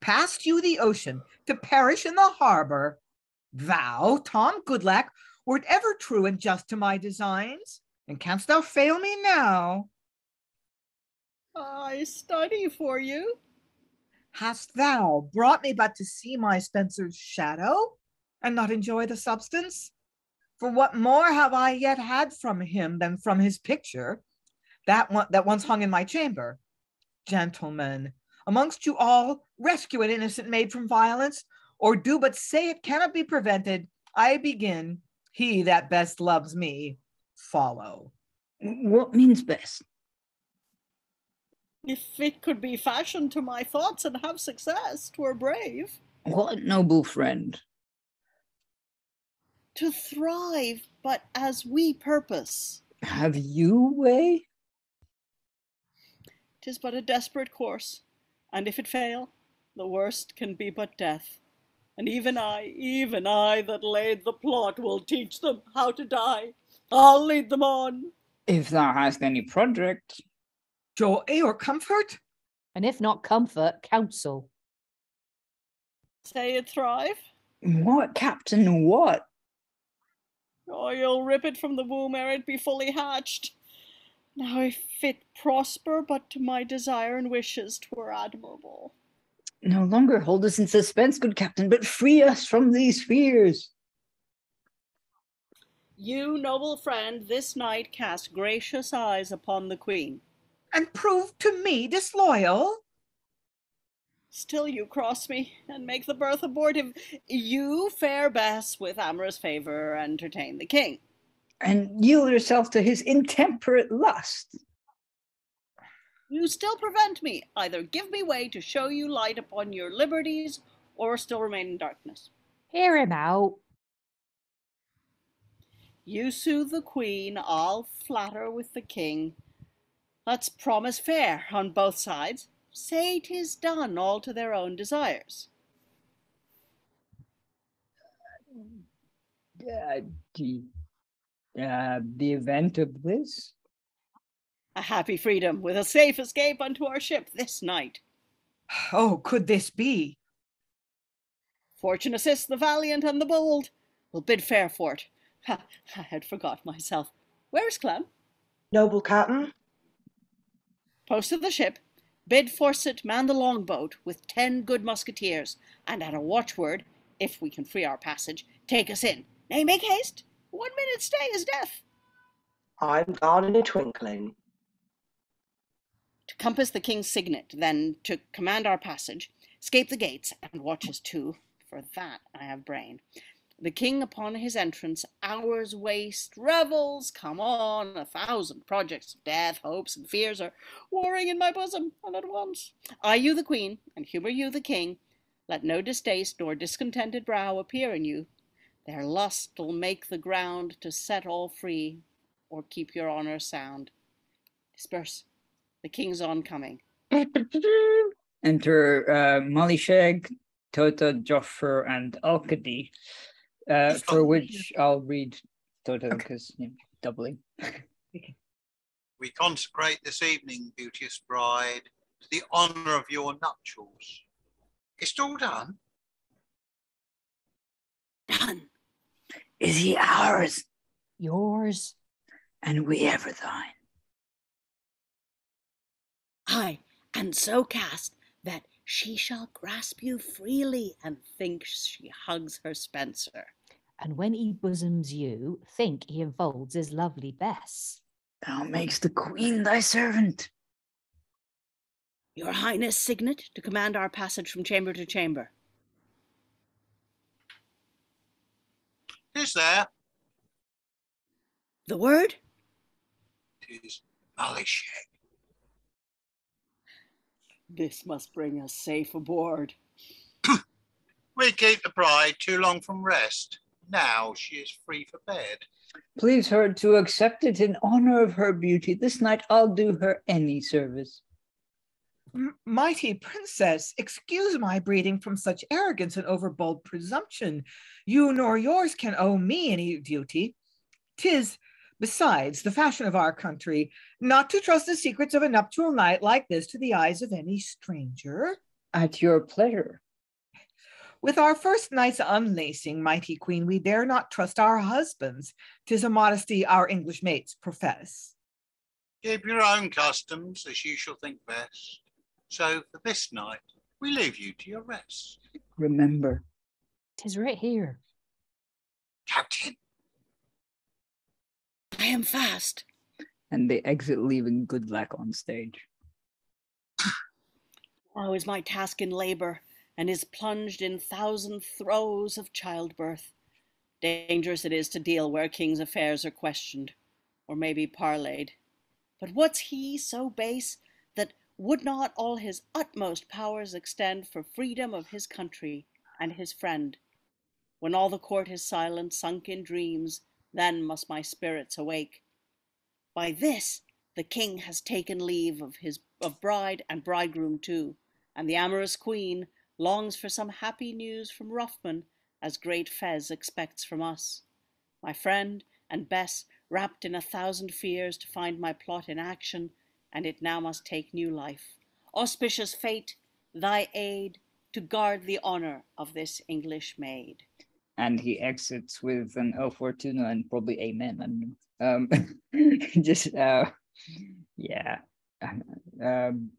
past you the ocean, to perish in the harbor, thou, Tom Goodlack, wert ever true and just to my designs, and canst thou fail me now? I study for you. Hast thou brought me but to see my Spencer's shadow, and not enjoy the substance? For what more have I yet had from him than from his picture, that once hung in my chamber? Gentlemen, amongst you all, rescue an innocent maid from violence, or do but say it cannot be prevented. I begin, he that best loves me, follow. What means best? If it could be fashioned to my thoughts and have success, 'twere brave. What noble friend? To thrive, but as we purpose. Have you way? 'Tis but a desperate course, and if it fail, the worst can be but death. And even I that laid the plot will teach them how to die. I'll lead them on. If thou hast any project. Joy or comfort? And if not comfort, counsel. Say it thrive? What, Captain, what? Oh, you'll rip it from the womb ere it be fully hatched. Now if it prosper but to my desire and wishes, 'twere admirable. No longer hold us in suspense, good captain, but free us from these fears. You, noble friend, this night cast gracious eyes upon the queen. And prove to me disloyal? Still you cross me, and make the birth abortive. You, fair Bess, with amorous favour entertain the king. And yield yourself to his intemperate lust. You still prevent me. Either give me way to show you light upon your liberties, or still remain in darkness. Hear him out. You soothe the queen, I'll flatter with the king. Let's promise fair on both sides. Say 'tis done all to their own desires. The event of this? A happy freedom, with a safe escape unto our ship this night. Oh, could this be? Fortune assists the valiant and the bold. We'll bid fair for it. Ha, I had forgot myself. Where's Clem? Noble captain? Post to the ship. Bid Forsyth man the longboat with 10 good musketeers, and at a watchword, if we can free our passage, take us in. Nay, make haste. 1 minute's stay is death. I'm gone in a twinkling. To compass the king's signet, then to command our passage, scape the gates, and watches too, for that I have brain. The king upon his entrance hours waste, revels, come on, 1,000 projects of death, hopes, and fears are warring in my bosom, and at once. I you the queen, and humour you the king, let no distaste nor discontented brow appear in you. Their lust'll make the ground to set all free, or keep your honour sound. Disperse, the king's oncoming. Enter Malisheg, Tota, Joffer, and Alcade. For which I'll read Tota because doubling. We consecrate this evening, beauteous bride, to the honour of your nuptials. Is it all done? Done. Is he ours, Yours. and we ever thine? Aye, and so cast that she shall grasp you freely and think she hugs her Spencer. And when he bosoms you, think he enfolds his lovely Bess. Thou makes the queen thy servant. Your Highness' signet to command our passage from chamber to chamber. Is there? The word? 'Tis malicious. This must bring us safe aboard. We keep the bride too long from rest. Now she is free for bed. Please her to accept it in honor of her beauty. This night I'll do her any service. Mighty princess, excuse my breeding from such arrogance and overbold presumption. You nor yours can owe me any duty. 'Tis, besides, the fashion of our country, not to trust the secrets of a nuptial night like this to the eyes of any stranger. At your pleasure. With our first night's unlacing, mighty queen, we dare not trust our husbands. 'Tis a modesty our English mates profess. Keep your own customs as you shall think best. So for this night, we leave you to your rest. Remember. 'Tis right here. Captain. I am fast. And they exit, leaving Goodlack on stage. Now is my task in labour, and is plunged in thousand throes of childbirth. Dangerous it is to deal where king's affairs are questioned, or maybe parleyed. But what's he so base that would not all his utmost powers extend for freedom of his country and his friend? When all the court is silent, sunk in dreams, then must my spirits awake. By this the king has taken leave of bride and bridegroom too, and the amorous queen longs for some happy news from Roughman, as great Fez expects from us. My friend and Bess, wrapped in 1,000 fears to find my plot in action, and it now must take new life. Auspicious fate, thy aid, to guard the honour of this English maid. And he exits with an El Fortuna and probably amen. Just yeah.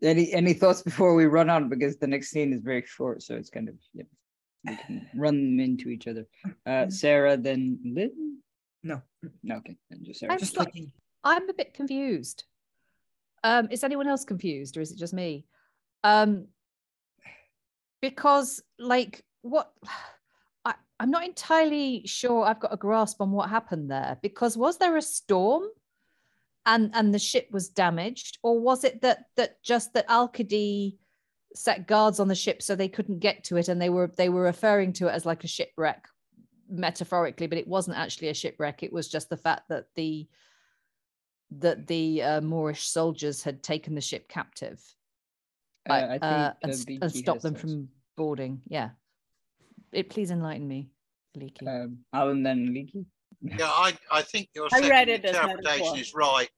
Any thoughts before we run on, because the next scene is very short, so it's kind of, yeah, we can run them into each other. Sarah, then Lynn? No. Okay, and just Sarah. I'm a bit confused. Is anyone else confused, or is it just me? Because like I'm not entirely sure I've got a grasp on what happened there, because was there a storm and the ship was damaged, or was it that Alcade set guards on the ship so they couldn't get to it, and they were referring to it as like a shipwreck metaphorically, but it wasn't actually a shipwreck. It was just the fact that the Moorish soldiers had taken the ship captive and stopped them from boarding. Yeah. Please enlighten me, Aliki. Alan, then Aliki. Yeah, I think your I second read it as interpretation metaphor. is right,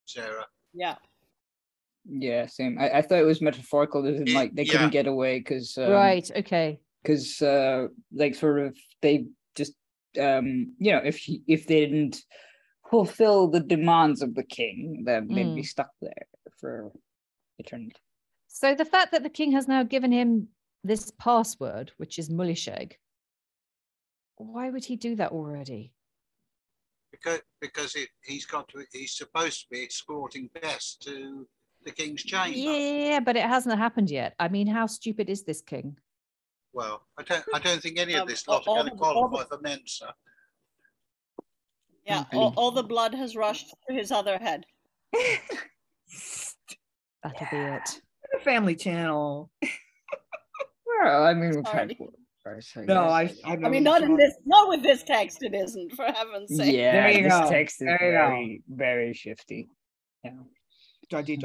Sarah. Yeah. Yeah, same. I thought it was metaphorical, as in like they couldn't get away because right, okay. Because like sort of they just if they didn't fulfill the demands of the king, then they'd be stuck there for eternity. So the fact that the king has now given him this password, which is Mulisheg, why would he do that already? Because he's supposed to be escorting Bess to the king's chamber. Yeah, but it hasn't happened yet. I mean, how stupid is this king? Well, I don't think any of this lot are going to qualify for Mensa. Yeah, all the blood has rushed to his other head. That'll be it. Family Channel. Well, I mean, we've had no, I mean, not with this text. It isn't, for heaven's sake. Yeah, this text is very, very shifty. Yeah, dodgy.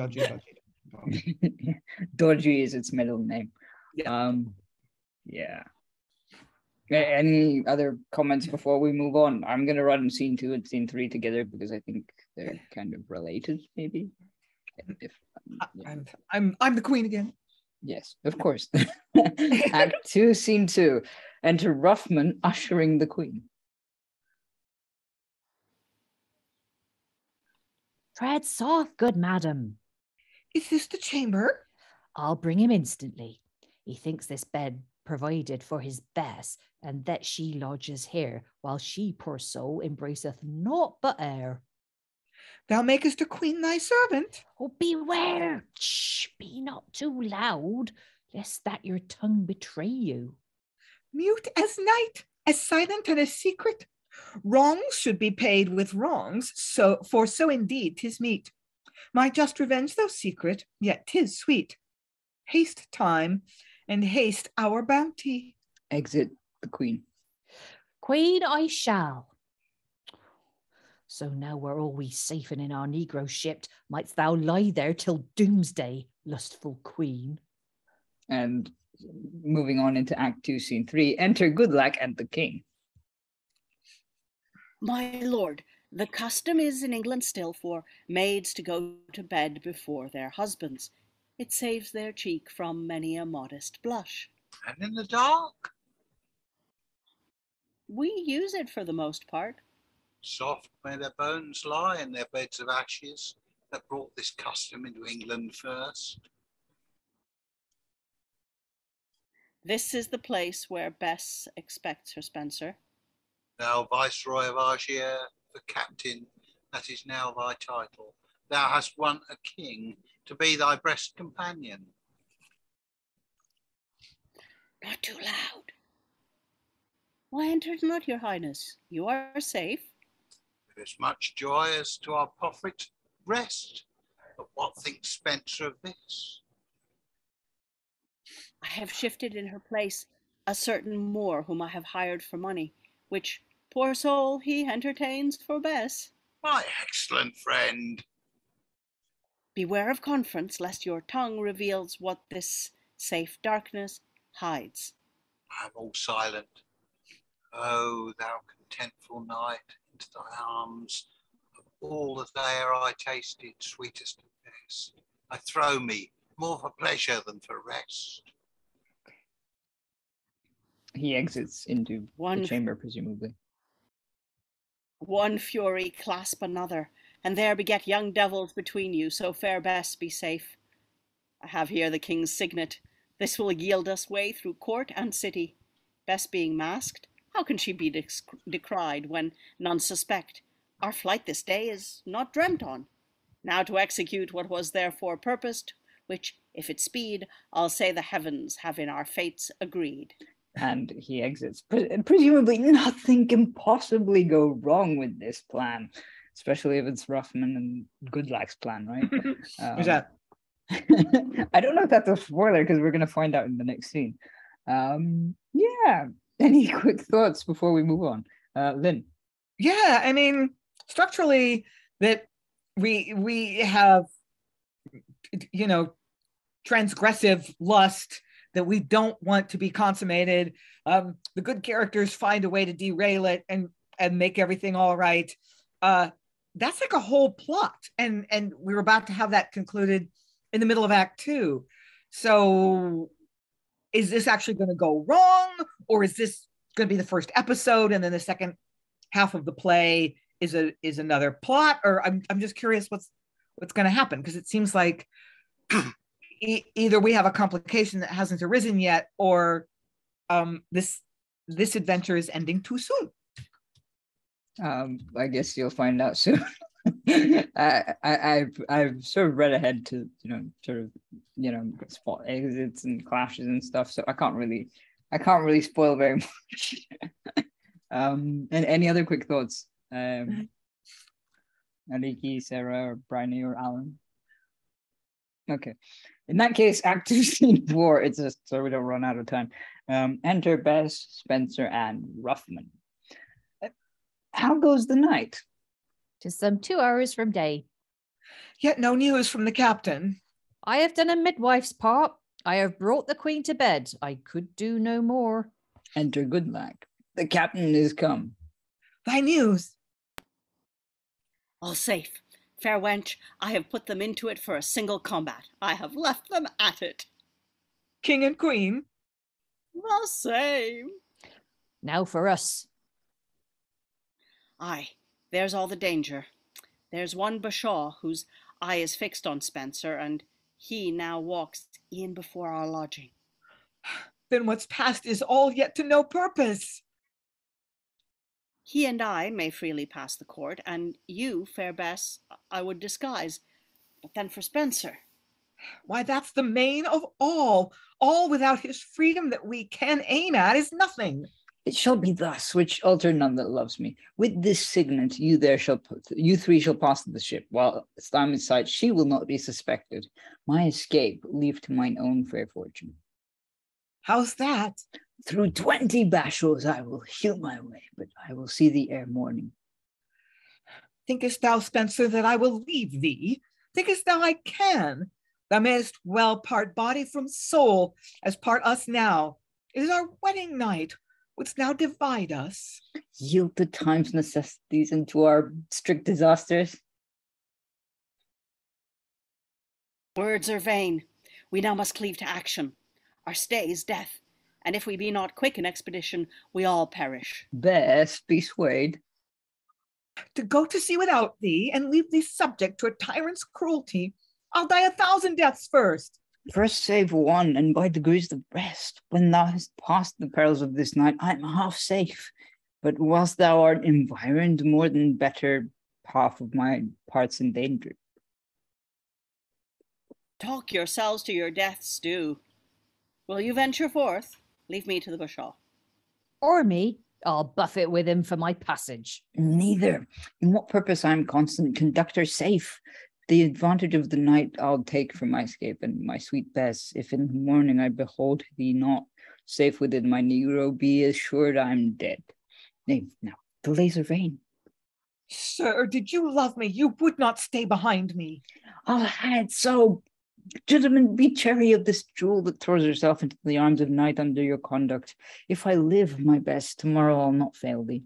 Dodgy is its middle name. Yeah. Yeah. Any other comments before we move on? I'm gonna run scene 2 and scene 3 together because I think they're kind of related, maybe. I'm the queen again. Yes, of course. Act 2, scene 2. Enter Roughman ushering the queen. Tread soft, good madam. Is this the chamber? I'll bring him instantly. He thinks this bed provided for his Bess, and that she lodges here, while she, poor soul, embraceth naught but air. Thou makest a queen thy servant. Oh, beware! Shh! be not too loud, lest that your tongue betray you. Mute as night, as silent and as secret. Wrongs should be paid with wrongs, for so indeed 'tis meet. My just revenge, though secret, yet 'tis sweet. Haste time, and haste our bounty. Exit the queen. Queen I shall. So now we're always safe and in our negro ship, mightst thou lie there till doomsday, lustful queen. And moving on into Act 2, Scene 3, enter Goodlack and the king. My lord, the custom is in England still for maids to go to bed before their husbands. It saves their cheek from many a modest blush. And in the dark? We use it for the most part. Soft may their bones lie in their beds of ashes that brought this custom into England first. This is the place where Bess expects her Spencer. Thou Viceroy of Argier, the captain, that is now thy title. Thou hast won a king to be thy breast companion. Not too loud. Why enter not, your highness? You are safe. With as much joy as to our profit rest. But what thinks Spencer of this? I have shifted in her place a certain Moor whom I have hired for money, which, poor soul, he entertains for Bess. My excellent friend. Beware of conference, lest your tongue reveals what this safe darkness hides. I am all silent. Oh, thou contentful night, into thy arms, of all that there I tasted, sweetest and best, I throw me, more for pleasure than for rest. He exits into the chamber, presumably. One fury clasp another, and there beget young devils between you, so fair Bess be safe. I have here the king's signet. This will yield us way through court and city. Bess being masked, how can she be decried when none suspect? Our flight this day is not dreamt on. Now to execute what was therefore purposed, which, if it speed, I'll say the heavens have in our fates agreed. And he exits. Presumably nothing can possibly go wrong with this plan, especially if it's Roughman and Goodlack's plan, right? Who's that? I don't know if that's a spoiler because we're going to find out in the next scene. Yeah. Any quick thoughts before we move on? Lynn? Yeah, I mean, structurally, that we have, transgressive lust that we don't want to be consummated. The good characters find a way to derail it and make everything all right. That's like a whole plot, and we're about to have that concluded in the middle of Act 2. So is this actually going to go wrong, or is this going to be the first episode and then the second half of the play is another plot? Or I'm just curious what's going to happen, because it seems like either we have a complication that hasn't arisen yet, or this adventure is ending too soon. I guess you'll find out soon. I've sort of read ahead to spot exits and clashes and stuff, so I can't really spoil very much. And any other quick thoughts? Aliki, Sarah, or Briony, or Alan? Okay. In that case, Act 2, Scene 4, it's just so we don't run out of time. Enter Bess, Spencer, and Roughman. How goes the night? Just some 2 hours from day. Yet no news from the captain. I have done a midwife's part. I have brought the queen to bed. I could do no more. Enter Goodlack. The captain is come. Thy news. All safe. Fair wench, I have put them into it for a single combat. I have left them at it. King and queen. The same. Now for us. Aye, there's all the danger. There's one Bashaw whose eye is fixed on Spencer, and he now walks e'en before our lodging. Then what's past is all yet to no purpose. He and I may freely pass the court, and you, fair Bess, I would disguise. But then for Spencer. Why, that's the main of all. All without his freedom that we can aim at is nothing. It shall be thus, which alter none that loves me. With this signet, you three shall pass to the ship, while I'm in sight, she will not be suspected. My escape leave to mine own fair fortune. How's that? Through 20 bashels I will hew my way, but I will see thee ere morning. Thinkest thou, Spencer, that I will leave thee? Thinkest thou I can? Thou mayest well part body from soul, as part us now. It is our wedding night. Wouldst now divide us? Yield to time's necessities and to our strict disasters. Words are vain. We now must cleave to action. Our stay is death, and if we be not quick in expedition, we all perish. Bess, be swayed. To go to sea without thee, and leave thee subject to a tyrant's cruelty, I'll die 1,000 deaths first. First save one, and by degrees the rest. When thou hast passed the perils of this night, I am half safe. But whilst thou art environed, more than better half of my part's in danger. Talk yourselves to your deaths, do. Will you venture forth? Leave me to the bushaw. Or me, I'll buffet with him for my passage. Neither. In what purpose I am constant conductor safe. The advantage of the night I'll take for my escape, and my sweet Bess, if in the morning I behold thee not safe within my negro, be assured I'm dead. Nay, now, delays are vain. Sir, did you love me, you would not stay behind me. I'll had so. Gentlemen, be chary of this jewel that throws herself into the arms of night under your conduct. If I live, my Bess, tomorrow I'll not fail thee.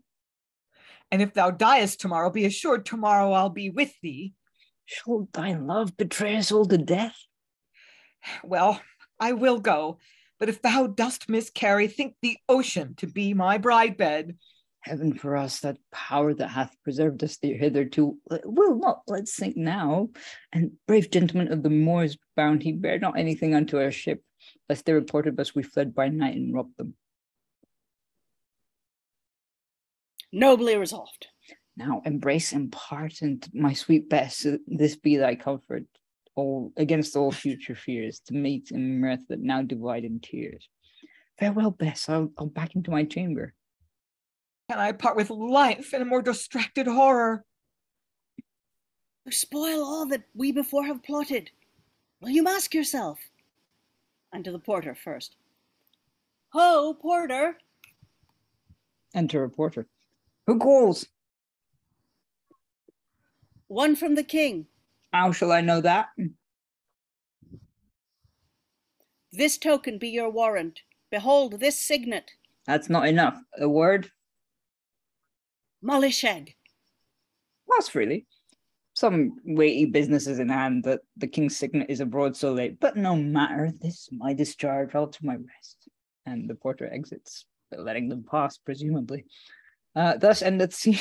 And if thou diest tomorrow, be assured tomorrow I'll be with thee. Shall thy love betray us all to death? Well, I will go, but if thou dost miscarry, think the ocean to be my bride bed. Heaven for us, that power that hath preserved us hitherto, will not let's sink now. And brave gentlemen of the Moors bounty, bear not anything unto our ship, lest they report of us we fled by night and robbed them. Nobly resolved. Now embrace and part, and my sweet Bess, this be thy comfort, all against all future fears, to meet in mirth that now divide in tears. Farewell, Bess, I'll back into my chamber. Can I part with life in a more distracted horror? You spoil all that we before have plotted. Will you mask yourself? And to the porter first. Ho, porter! Enter a porter. Who calls? One from the king. How shall I know that? This token be your warrant. Behold this signet. That's not enough. A word? Malisheg. Pass freely. Some weighty business is in hand that the king's signet is abroad so late, but no matter, this my discharge, I'll to my rest. And the porter exits, letting them pass, presumably. Thus endeth scene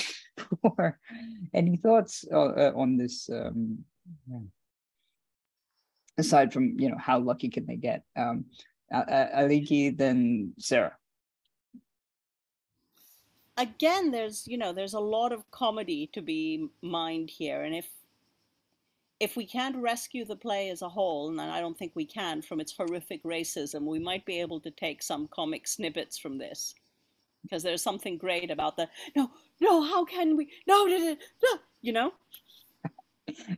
4. Any thoughts on this? Aside from, how lucky can they get? Aliki, then Sarah. Again, there's a lot of comedy to be mined here, and if we can't rescue the play as a whole, and I don't think we can from its horrific racism, we might be able to take some comic snippets from this, because there's something great about the no, how can we no,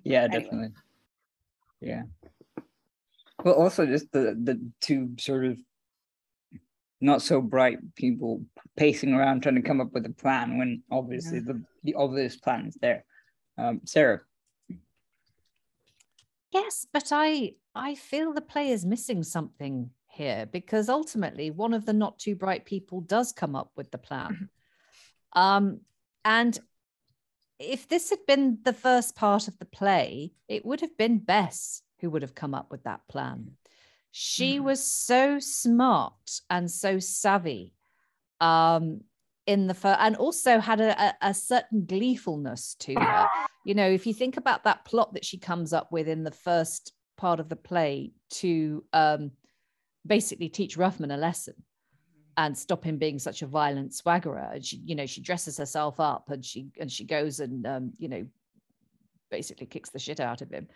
Yeah, Anyway. definitely. Yeah. Well, also just the two sort of not so bright people pacing around trying to come up with a plan when obviously the obvious plan is there. Sarah. Yes, but I feel the play is missing something here, because ultimately one of the not too bright people does come up with the plan. And if this had been the first part of the play, it would have been Bess who would have come up with that plan. She was so smart and so savvy in the first, and also had a certain gleefulness to her. If you think about that plot that she comes up with in the first part of the play to basically teach Roughman a lesson and stop him being such a violent swaggerer. And she dresses herself up and she goes and basically kicks the shit out of him.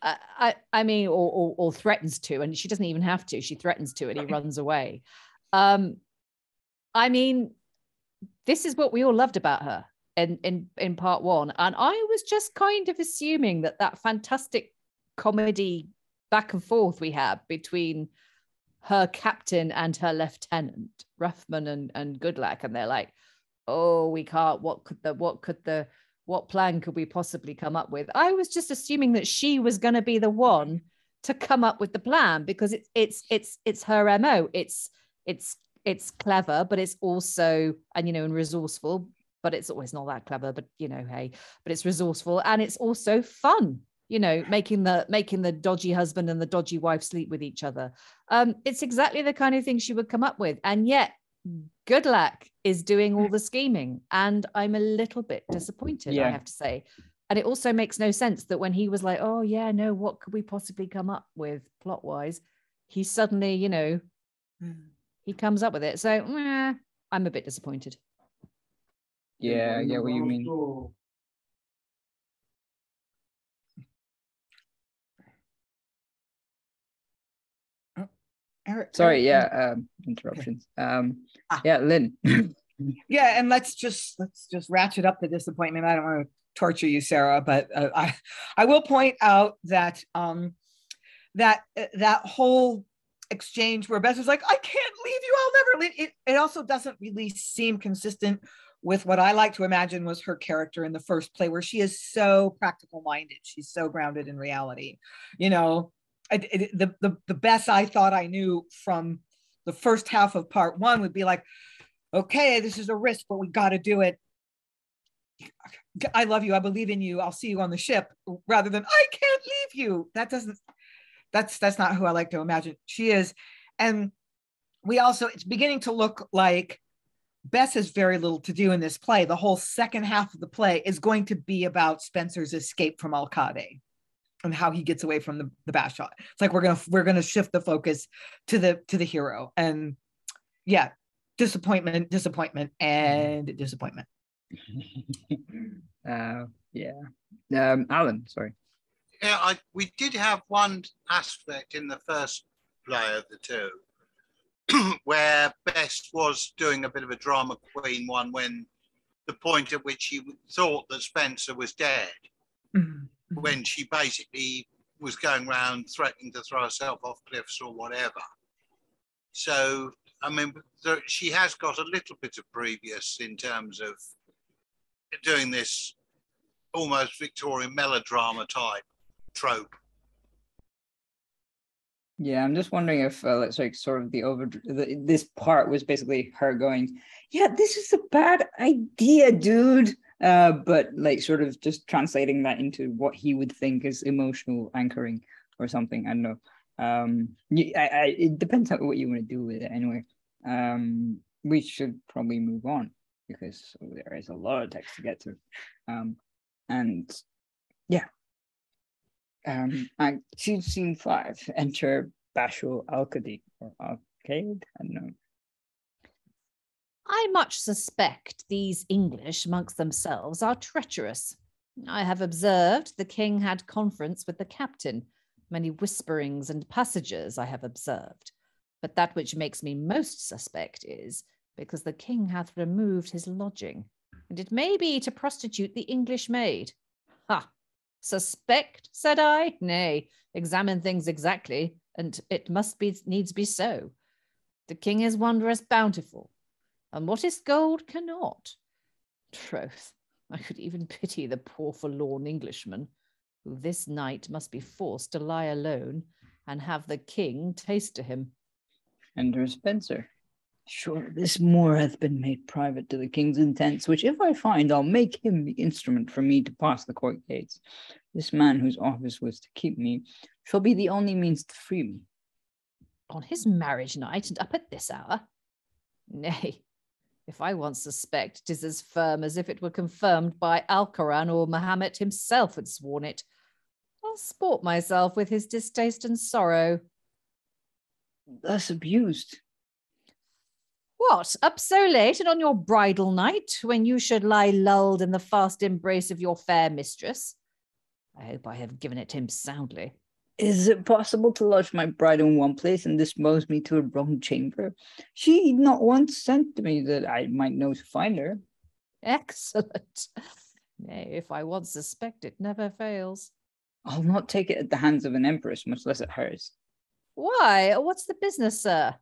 I mean, or threatens to, and she doesn't even have to. She threatens to, and he runs away. I mean, this is what we all loved about her in part one, and I was just kind of assuming that fantastic comedy back and forth we had between her captain and her lieutenant, Roughman and Goodlack, and they're like, oh, we can't. What plan could we possibly come up with? I was just assuming that she was going to be the one to come up with the plan, because it's her MO. It's clever, but it's also, and resourceful, but it's always not that clever, but hey, but it's resourceful, and it's also fun, making the dodgy husband and the dodgy wife sleep with each other. It's exactly the kind of thing she would come up with. And yet Goodlack is doing all the scheming, and I'm a little bit disappointed, I have to say. And it also makes no sense that when he was like, oh yeah, no, what could we possibly come up with plot wise, he suddenly, he comes up with it. So I'm a bit disappointed. Yeah, I get what you mean. Eric, Sorry, interruptions. Yeah, Lynn. Yeah, and let's just ratchet up the disappointment. I don't want to torture you, Sarah, but I will point out that that whole exchange where Bess was like, I can't leave you, I'll never leave. It also doesn't really seem consistent with what I like to imagine was her character in the first play, where she is so practical minded. She's so grounded in reality. The Bess I thought I knew from the first half of part one would be like, okay, this is a risk, but we got to do it. I love you. I believe in you. I'll see you on the ship, rather than I can't leave you. That's not who I like to imagine she is. And it's beginning to look like Bess has very little to do in this play. The whole second half of the play is going to be about Spencer's escape from Alcade and how he gets away from the Bashaw. It's like we're gonna shift the focus to the hero. And yeah, disappointment, and disappointment. Alan, sorry. Yeah, we did have one aspect in the first play of the two where Bess was doing a bit of a drama queen one, when the point at which she thought that Spencer was dead, when she basically was going around threatening to throw herself off cliffs or whatever. So, I mean, she has got a little bit of previous in terms of doing this almost Victorian melodrama type trope. Yeah, I'm just wondering if this part was basically her going, yeah, this is a bad idea, dude. But like sort of just translating that into what he would think is emotional anchoring or something. I don't know. It depends on what you want to do with it anyway. We should probably move on because there is a lot of text to get to. Scene 5, enter Bashal Alcade or Alcade, I don't know. I much suspect these English amongst themselves are treacherous. I have observed the king had conference with the captain. Many whisperings and passages I have observed. But that which makes me most suspect is because the king hath removed his lodging, and it may be to prostitute the English maid. Ha! Suspect, said I? Nay, examine things exactly, and it needs be so. The king is wondrous bountiful, and what is gold cannot. Troth, I could even pity the poor forlorn Englishman, who this night must be forced to lie alone and have the king taste to him. Enter Spencer. Sure, this Moor hath been made private to the king's intents, which if I find, I'll make him the instrument for me to pass the court gates. This man whose office was to keep me shall be the only means to free me. On his marriage night, and up at this hour? Nay, if I once suspect, 'tis as firm as if it were confirmed by Alcoran or Mahomet himself had sworn it. I'll sport myself with his distaste and sorrow. Thus abused. What, up so late and on your bridal night, when you should lie lulled in the fast embrace of your fair mistress? I hope I have given it him soundly. Is it possible to lodge my bride in one place and dispose me to a wrong chamber? She not once sent to me that I might know to find her. Excellent. Nay, if I once suspect, it never fails. I'll not take it at the hands of an empress, much less at hers. Why? What's the business, sir?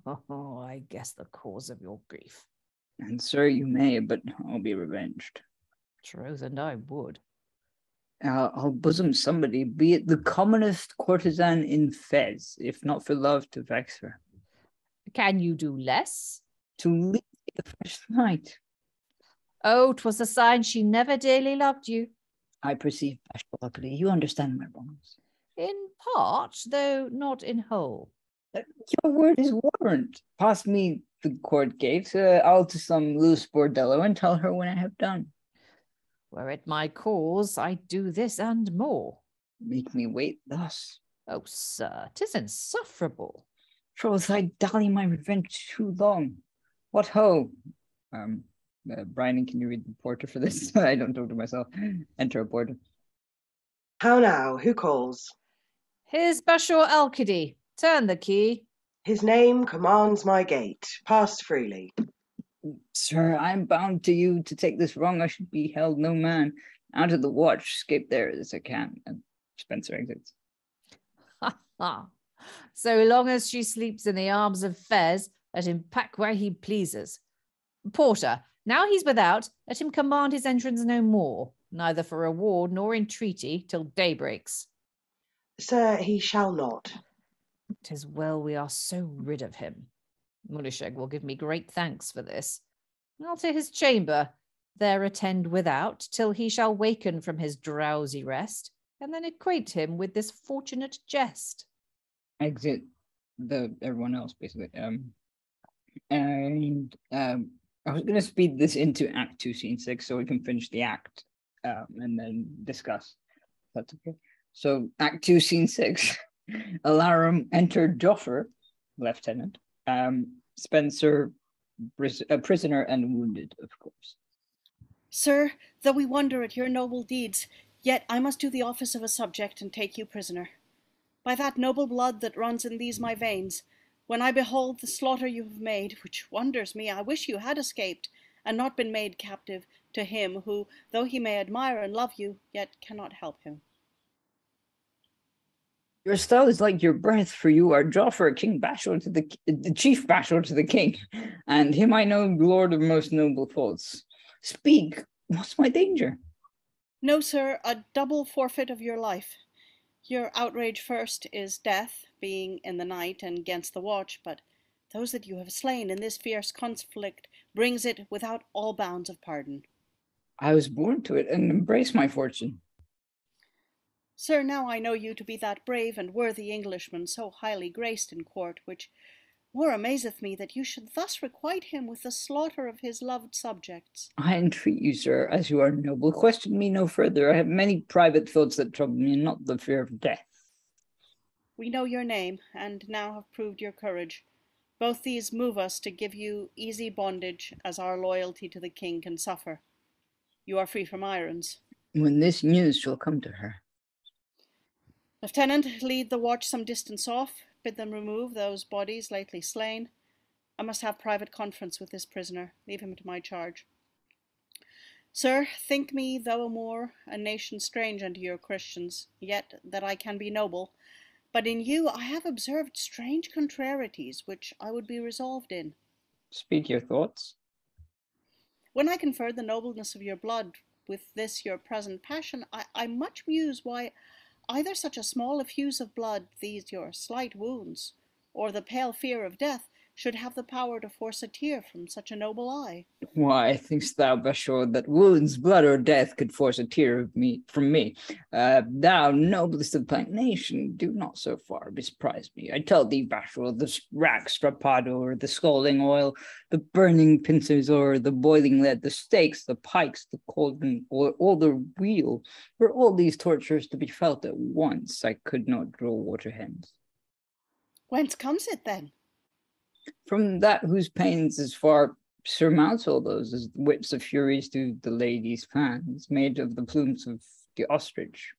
Oh, I guess the cause of your grief. And sir, you may, but I'll be revenged. Troth, and I would. I'll bosom somebody, be it the commonest courtesan in Fez, if not for love to vex her. Can you do less? To leave the first night. Oh, 'twas a sign she never dearly loved you. I perceive, luckily, you understand my wrongs. In part, though not in whole. Your word is warrant. Pass me the court gate. I'll to some loose bordello and tell her when I have done. Were it my cause, I'd do this and more. Make me wait thus. Oh, sir, 'tis insufferable. Troth, I dally my revenge too long. What ho? Briony, can you read the porter for this? I don't talk to myself. Enter a porter. How now? Who calls? Here's Bashor Alcade. Turn the key. His name commands my gate. Pass freely. Sir, I am bound to you to take this wrong. I should be held no man. Out of the watch, escape there as I can. And Spencer exits. Ha ha. So long as she sleeps in the arms of Fez, let him pack where he pleases. Porter, now he's without, let him command his entrance no more, neither for reward nor entreaty till day breaks. Sir, he shall not. 'Tis well we are so rid of him. Mulisheg will give me great thanks for this. I'll to his chamber, there attend without, till he shall waken from his drowsy rest, and then acquaint him with this fortunate jest. Exit everyone else, basically. I was going to speed this into Act 2, Scene 6, so we can finish the act and then discuss. That's okay. So, Act 2, Scene 6. Alarum entered Joffer, lieutenant. Spencer, a prisoner and wounded, of course. Sir, though we wonder at your noble deeds, yet I must do the office of a subject and take you prisoner. By that noble blood that runs in these my veins, when I behold the slaughter you have made, which wonders me, I wish you had escaped, and not been made captive to him who, though he may admire and love you, yet cannot help him. Your style is like your breath, for you are Joffer, King Bashor to the chief Bashor to the king, and him I know lord of most noble thoughts. Speak, what's my danger? No, sir, a double forfeit of your life. Your outrage first is death, being in the night and against the watch, but those that you have slain in this fierce conflict brings it without all bounds of pardon. I was born to it and embrace my fortune. Sir, now I know you to be that brave and worthy Englishman so highly graced in court, which more amazeth me that you should thus requite him with the slaughter of his loved subjects. I entreat you, sir, as you are noble, question me no further. I have many private thoughts that trouble me, and not the fear of death. We know your name, and now have proved your courage. Both these move us to give you easy bondage, as our loyalty to the king can suffer. You are free from irons. When this news shall come to her. Lieutenant, lead the watch some distance off, bid them remove those bodies lately slain. I must have private conference with this prisoner. Leave him to my charge. Sir, think me, though a Moor, a nation strange unto your Christians, yet that I can be noble, but in you I have observed strange contrarieties, which I would be resolved in. Speak your thoughts. When I conferred the nobleness of your blood with this your present passion, I much muse why either such a small effuse of blood, these your slight wounds, or the pale fear of death, should have the power to force a tear from such a noble eye. Why, think'st thou, Bashor, that wounds, blood, or death could force a tear from me? Thou, noblest of thy nation, do not so far misprise me. I tell thee, Bashor, the rack strappado, or the scalding oil, the burning pincers, or the boiling lead, the stakes, the pikes, the cauldron, or all the wheel, were all these tortures to be felt at once, I could not draw water hence. Whence comes it, then? From that whose pains as far surmounts all those as the whips of furies do the ladies' fans, made of the plumes of the ostrich.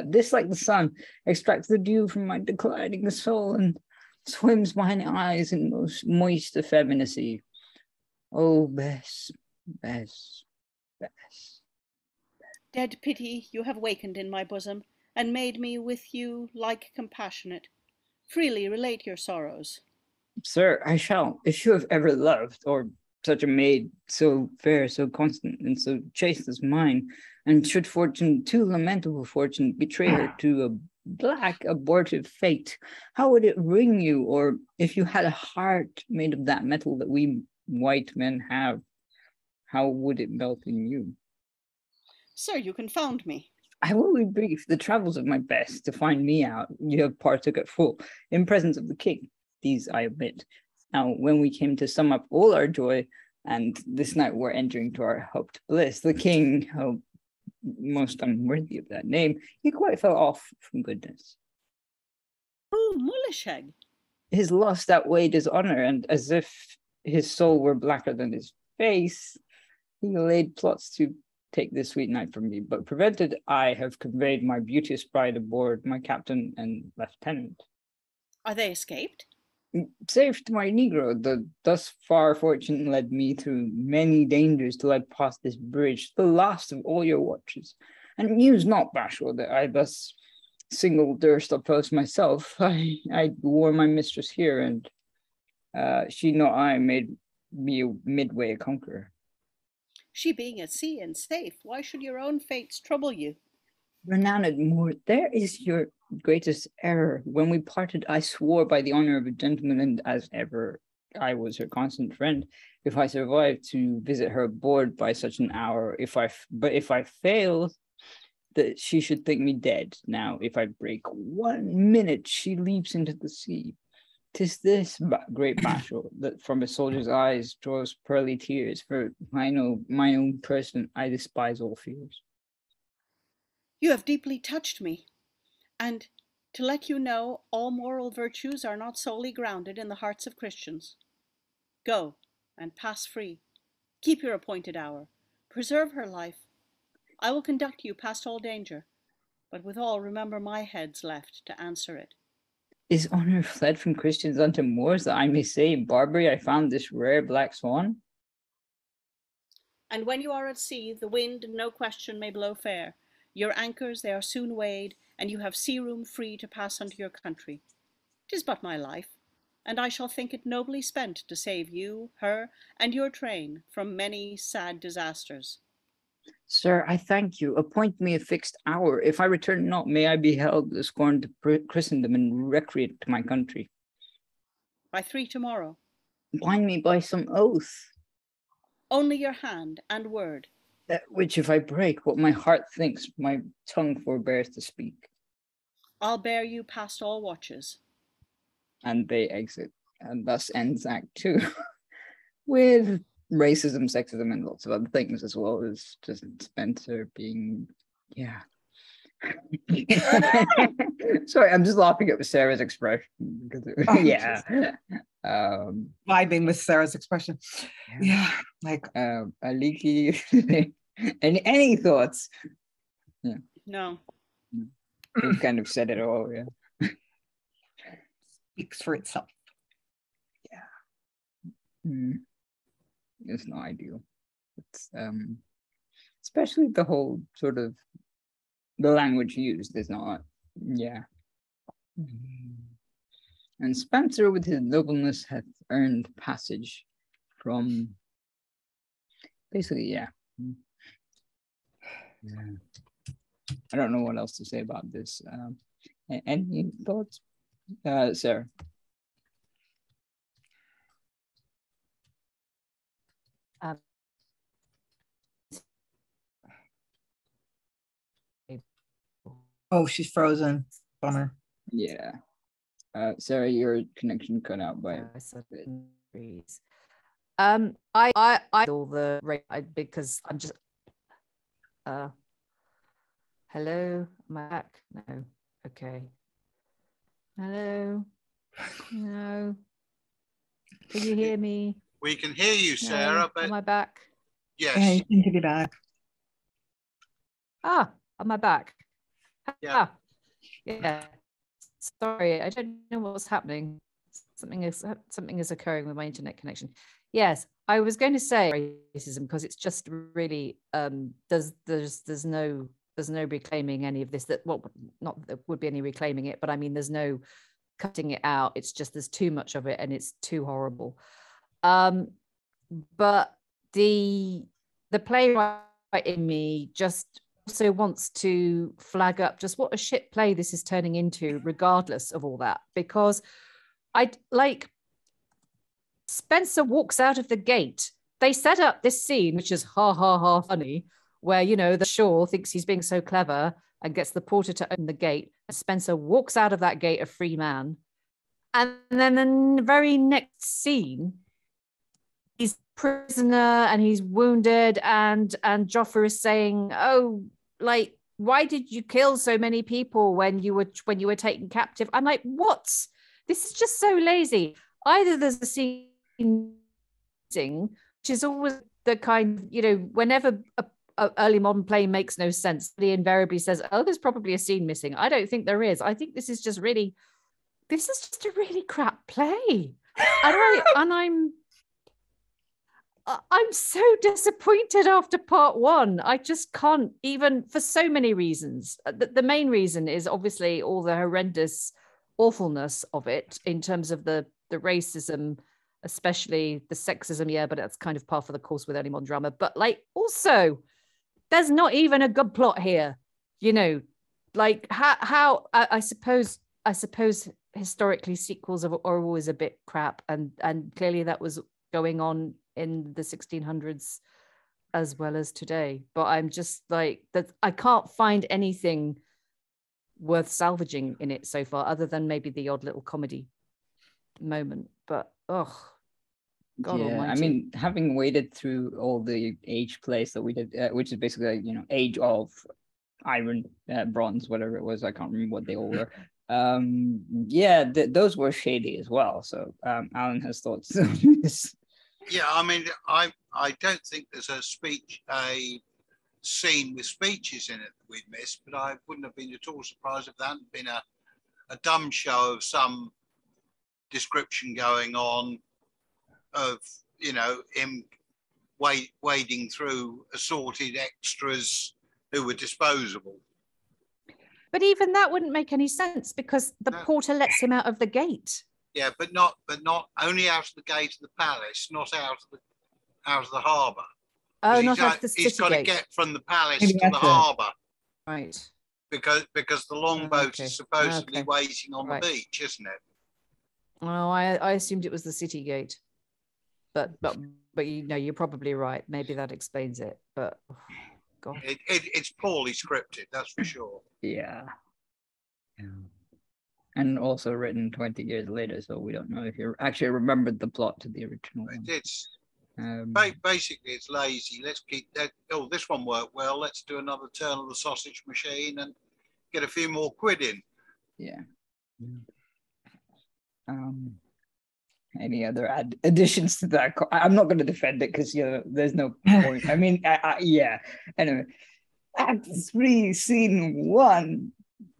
This, like the sun, extracts the dew from my declining soul and swims mine eyes in most moist effeminacy. Oh, Bess, Bess, Bess. Dead pity you have wakened in my bosom, and made me with you like compassionate. Freely relate your sorrows. Sir, I shall, if you have ever loved, or such a maid so fair, so constant, and so chaste as mine, and should fortune, too lamentable fortune, betray her to a black abortive fate, how would it wring you? Or if you had a heart made of that metal that we white men have, how would it melt in you? Sir, you confound me. I will be brief. The travels of my Bess to find me out, you have partook at full, in presence of the king. These I admit. Now, when we came to sum up all our joy, and this night we're entering to our hoped bliss, the king, oh, most unworthy of that name, he quite fell off from goodness. Oh, Mulisheg. His lust outweighed his honor, and as if his soul were blacker than his face, he laid plots to take this sweet night from me, but prevented I have conveyed my beauteous bride aboard my captain and lieutenant. Are they escaped? Safe to my negro, thus far fortune led me through many dangers till I passed this bridge, the last of all your watches. And muse not, Bashful, that I thus single durst oppose myself. I wore my mistress here, and she not I made me midway a conqueror. She being at sea and safe, why should your own fates trouble you? Renowned Moor, there is your greatest error. When we parted, I swore by the honor of a gentleman, and as ever I was her constant friend, if I survived to visit her aboard by such an hour, if I fail, that she should think me dead. Now, if I break 1 minute, she leaps into the sea. 'Tis this great battle that from a soldier's eyes draws pearly tears. For mine own person, I despise all fears. You have deeply touched me, and to let you know, all moral virtues are not solely grounded in the hearts of Christians. Go and pass free. Keep your appointed hour. Preserve her life. I will conduct you past all danger, but withal remember my head's left to answer it. Is honor fled from Christians unto Moors, that I may say in Barbary I found this rare black swan? And when you are at sea, the wind no question may blow fair. Your anchors they are soon weighed, and you have sea room free to pass unto your country. 'Tis but my life, and I shall think it nobly spent to save you, her, and your train from many sad disasters. Sir, I thank you. Appoint me a fixed hour. If I return not, may I be held a scorn to Christendom and recreant to my country. By 3 tomorrow. Bind me by some oath. Only your hand and word. Which if I break, what my heart thinks, my tongue forbears to speak. I'll bear you past all watches. And they exit. And thus ends Act 2. With racism, sexism, and lots of other things, as well as just Spencer being, yeah. Sorry, I'm just laughing at Sarah's expression. Because yeah. Vibing with Sarah's expression. Yeah, like Aliki. Any thoughts? Yeah. No. We've kind of said it all, yeah. Speaks for itself. Yeah. It's not ideal. It's especially the whole sort of the language used is not, yeah. And Spencer with his nobleness hath earned passage from basically, yeah. I don't know what else to say about this. Any thoughts, Sarah? Oh, she's frozen. Bummer. Yeah. Sarah, your connection cut out by I all the rate because I'm just hello, am I back? No. Okay. Hello. No. Can you hear me? We can hear you, Sarah, No. but Am I back? yes. Yeah, you seem to be back. Ah, am I back? Yeah. Yeah. Sorry, I don't know what's happening. Something is occurring with my internet connection. Yes, I was going to say racism because it's just really there's no reclaiming any of this. That well, not that there would be any reclaiming it, but I mean there's no cutting it out. It's just there's too much of it and it's too horrible. But the playwright in me just also wants to flag up just what a shit play this is turning into, regardless of all that, because I like Spencer walks out of the gate. They set up this scene, which is ha ha ha funny, where, you know, the Shaw thinks he's being so clever and gets the porter to open the gate. And Spencer walks out of that gate a free man. And then the very next scene, he's prisoner and he's wounded, and Joffer is saying, oh, like, why did you kill so many people when you were taken captive? I'm like, what? This is just so lazy. Either there's a scene which is always the kind, you know, whenever a early modern play makes no sense, he invariably says, oh, there's probably a scene missing. I don't think there is. I think this is just a really crap play. I'm so disappointed after part one. I just can't, even for so many reasons. The main reason is obviously all the horrendous awfulness of it in terms of the racism, especially the sexism. Yeah, but that's kind of par for the course with early modern drama. But like also, there's not even a good plot here. You know, like how I suppose historically sequels are always a bit crap, and clearly that was going on in the 1600s as well as today. But I'm just like that, I can't find anything worth salvaging in it so far, other than maybe the odd little comedy moment. But God almighty. I mean, having waded through all the age plays that we did, which is basically, you know, Age of Iron, Bronze, whatever it was, I can't remember what they all were. Those were shady as well. So Alan has thoughts on this. Yeah, I mean, I don't think there's a scene with speeches in it that we'd missed, but I wouldn't have been at all surprised if there hadn't been a dumb show of some description going on of, you know, him wading through assorted extras who were disposable. But even that wouldn't make any sense because the porter lets him out of the gate. Yeah, but not only out of the gate of the palace, not out of the harbour. Oh, not out of the city gate. He's got to get from the palace to the harbour. Right. Because the longboat is supposedly waiting on the beach, isn't it? Well, I assumed it was the city gate. But you know, you're probably right. Maybe that explains it. But God. It's poorly scripted, that's for sure. Yeah. And also written 20 years later, so we don't know if you actually remembered the plot to the original one. It's basically it's lazy. Let's keep that. Oh, this one worked well. Let's do another turn of the sausage machine and get a few more quid in. Yeah. Any other additions to that? I'm not going to defend it because there's no point. I mean, yeah. Anyway, Act 3, Scene 1.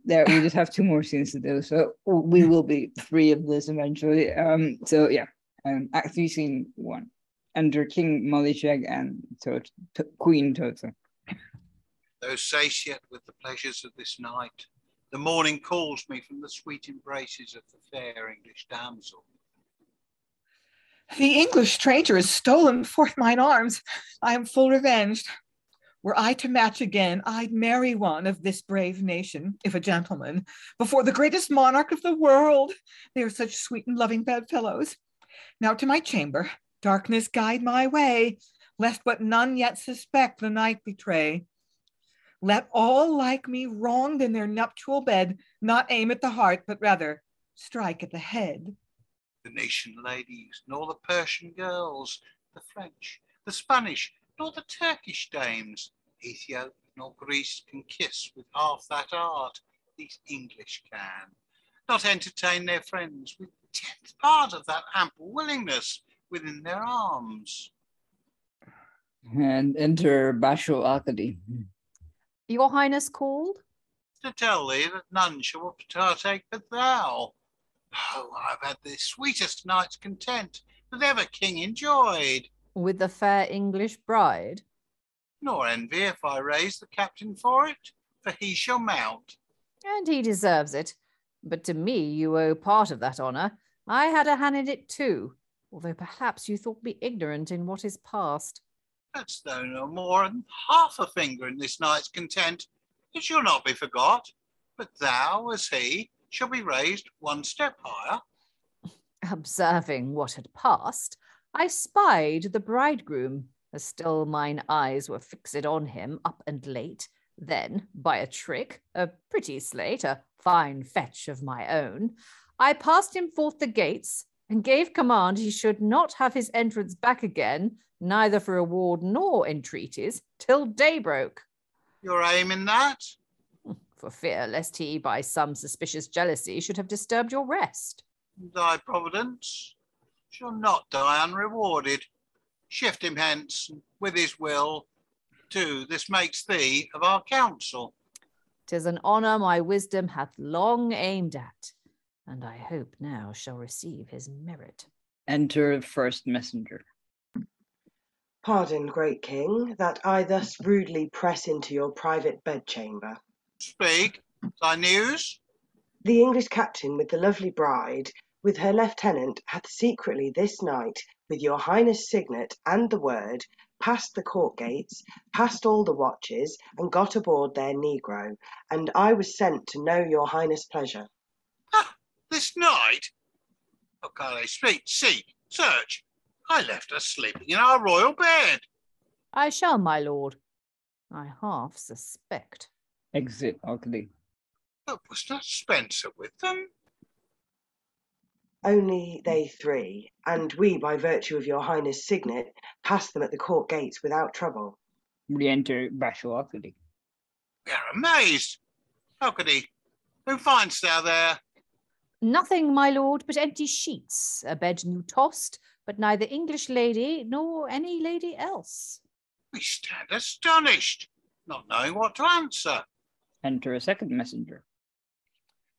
There, we just have 2 more scenes to do, so we will be free of this eventually. Act 3, Scene 1. Enter King Mollyshag and Queen Tota. Though satiate with the pleasures of this night, the morning calls me from the sweet embraces of the fair English damsel. The English stranger has stolen forth mine arms. I am full revenged. Were I to match again, I'd marry one of this brave nation, if a gentleman, before the greatest monarch of the world. They are such sweet and loving bedfellows. Now to my chamber, darkness guide my way, lest but none yet suspect the night betray. Let all like me wronged in their nuptial bed not aim at the heart, but rather strike at the head. The Venetian ladies, nor the Persian girls, the French, the Spanish, nor the Turkish dames, Ethiopia nor Greece can kiss with half that art these English can, not entertain their friends with 10th part of that ample willingness within their arms. And enter Basho Alcade. Your Highness called? to tell thee that none shall partake but thou. Oh, I've had the sweetest night's content that ever king enjoyed. With the fair English bride? Nor envy if I raise the captain for it, for he shall mount. And he deserves it. But to me you owe part of that honour. I had a hand in it too, although perhaps you thought me ignorant in what is past. Hadst thou no more than half a finger in this night's content, it shall not be forgot, but thou, as he, shall be raised one step higher. Observing what had passed, I spied the bridegroom, as still mine eyes were fixed on him up and late. Then, by a trick, a pretty slate, a fine fetch of my own, I passed him forth the gates, and gave command he should not have his entrance back again, neither for reward nor entreaties, till day broke. Your aim in that? For fear lest he, by some suspicious jealousy, should have disturbed your rest. Thy providence shall not die unrewarded. Shift him hence, and with his will, too, this makes thee of our council. 'Tis an honour my wisdom hath long aimed at, and I hope now shall receive his merit. Enter first messenger. Pardon, great king, that I thus rudely press into your private bedchamber. Speak, thy news? The English captain with the lovely bride, with her lieutenant, hath secretly this night, with your highness' signet and the word, passed the court gates, passed all the watches, and got aboard their negro, and I was sent to know your highness' pleasure. Ha! This night? How can they speak, seek, search? I left her sleeping in our royal bed. I shall, my lord. I half suspect. Exit Alcade. But was not Spencer with them? Only they three, and we, by virtue of your highness' signet, passed them at the court gates without trouble. Re-enter Bashful Alcade. We are amazed. Alcade, who find'st thou there? Nothing, my lord, but empty sheets, a bed new tossed, but neither English lady nor any lady else. We stand astonished, not knowing what to answer. Enter a second messenger.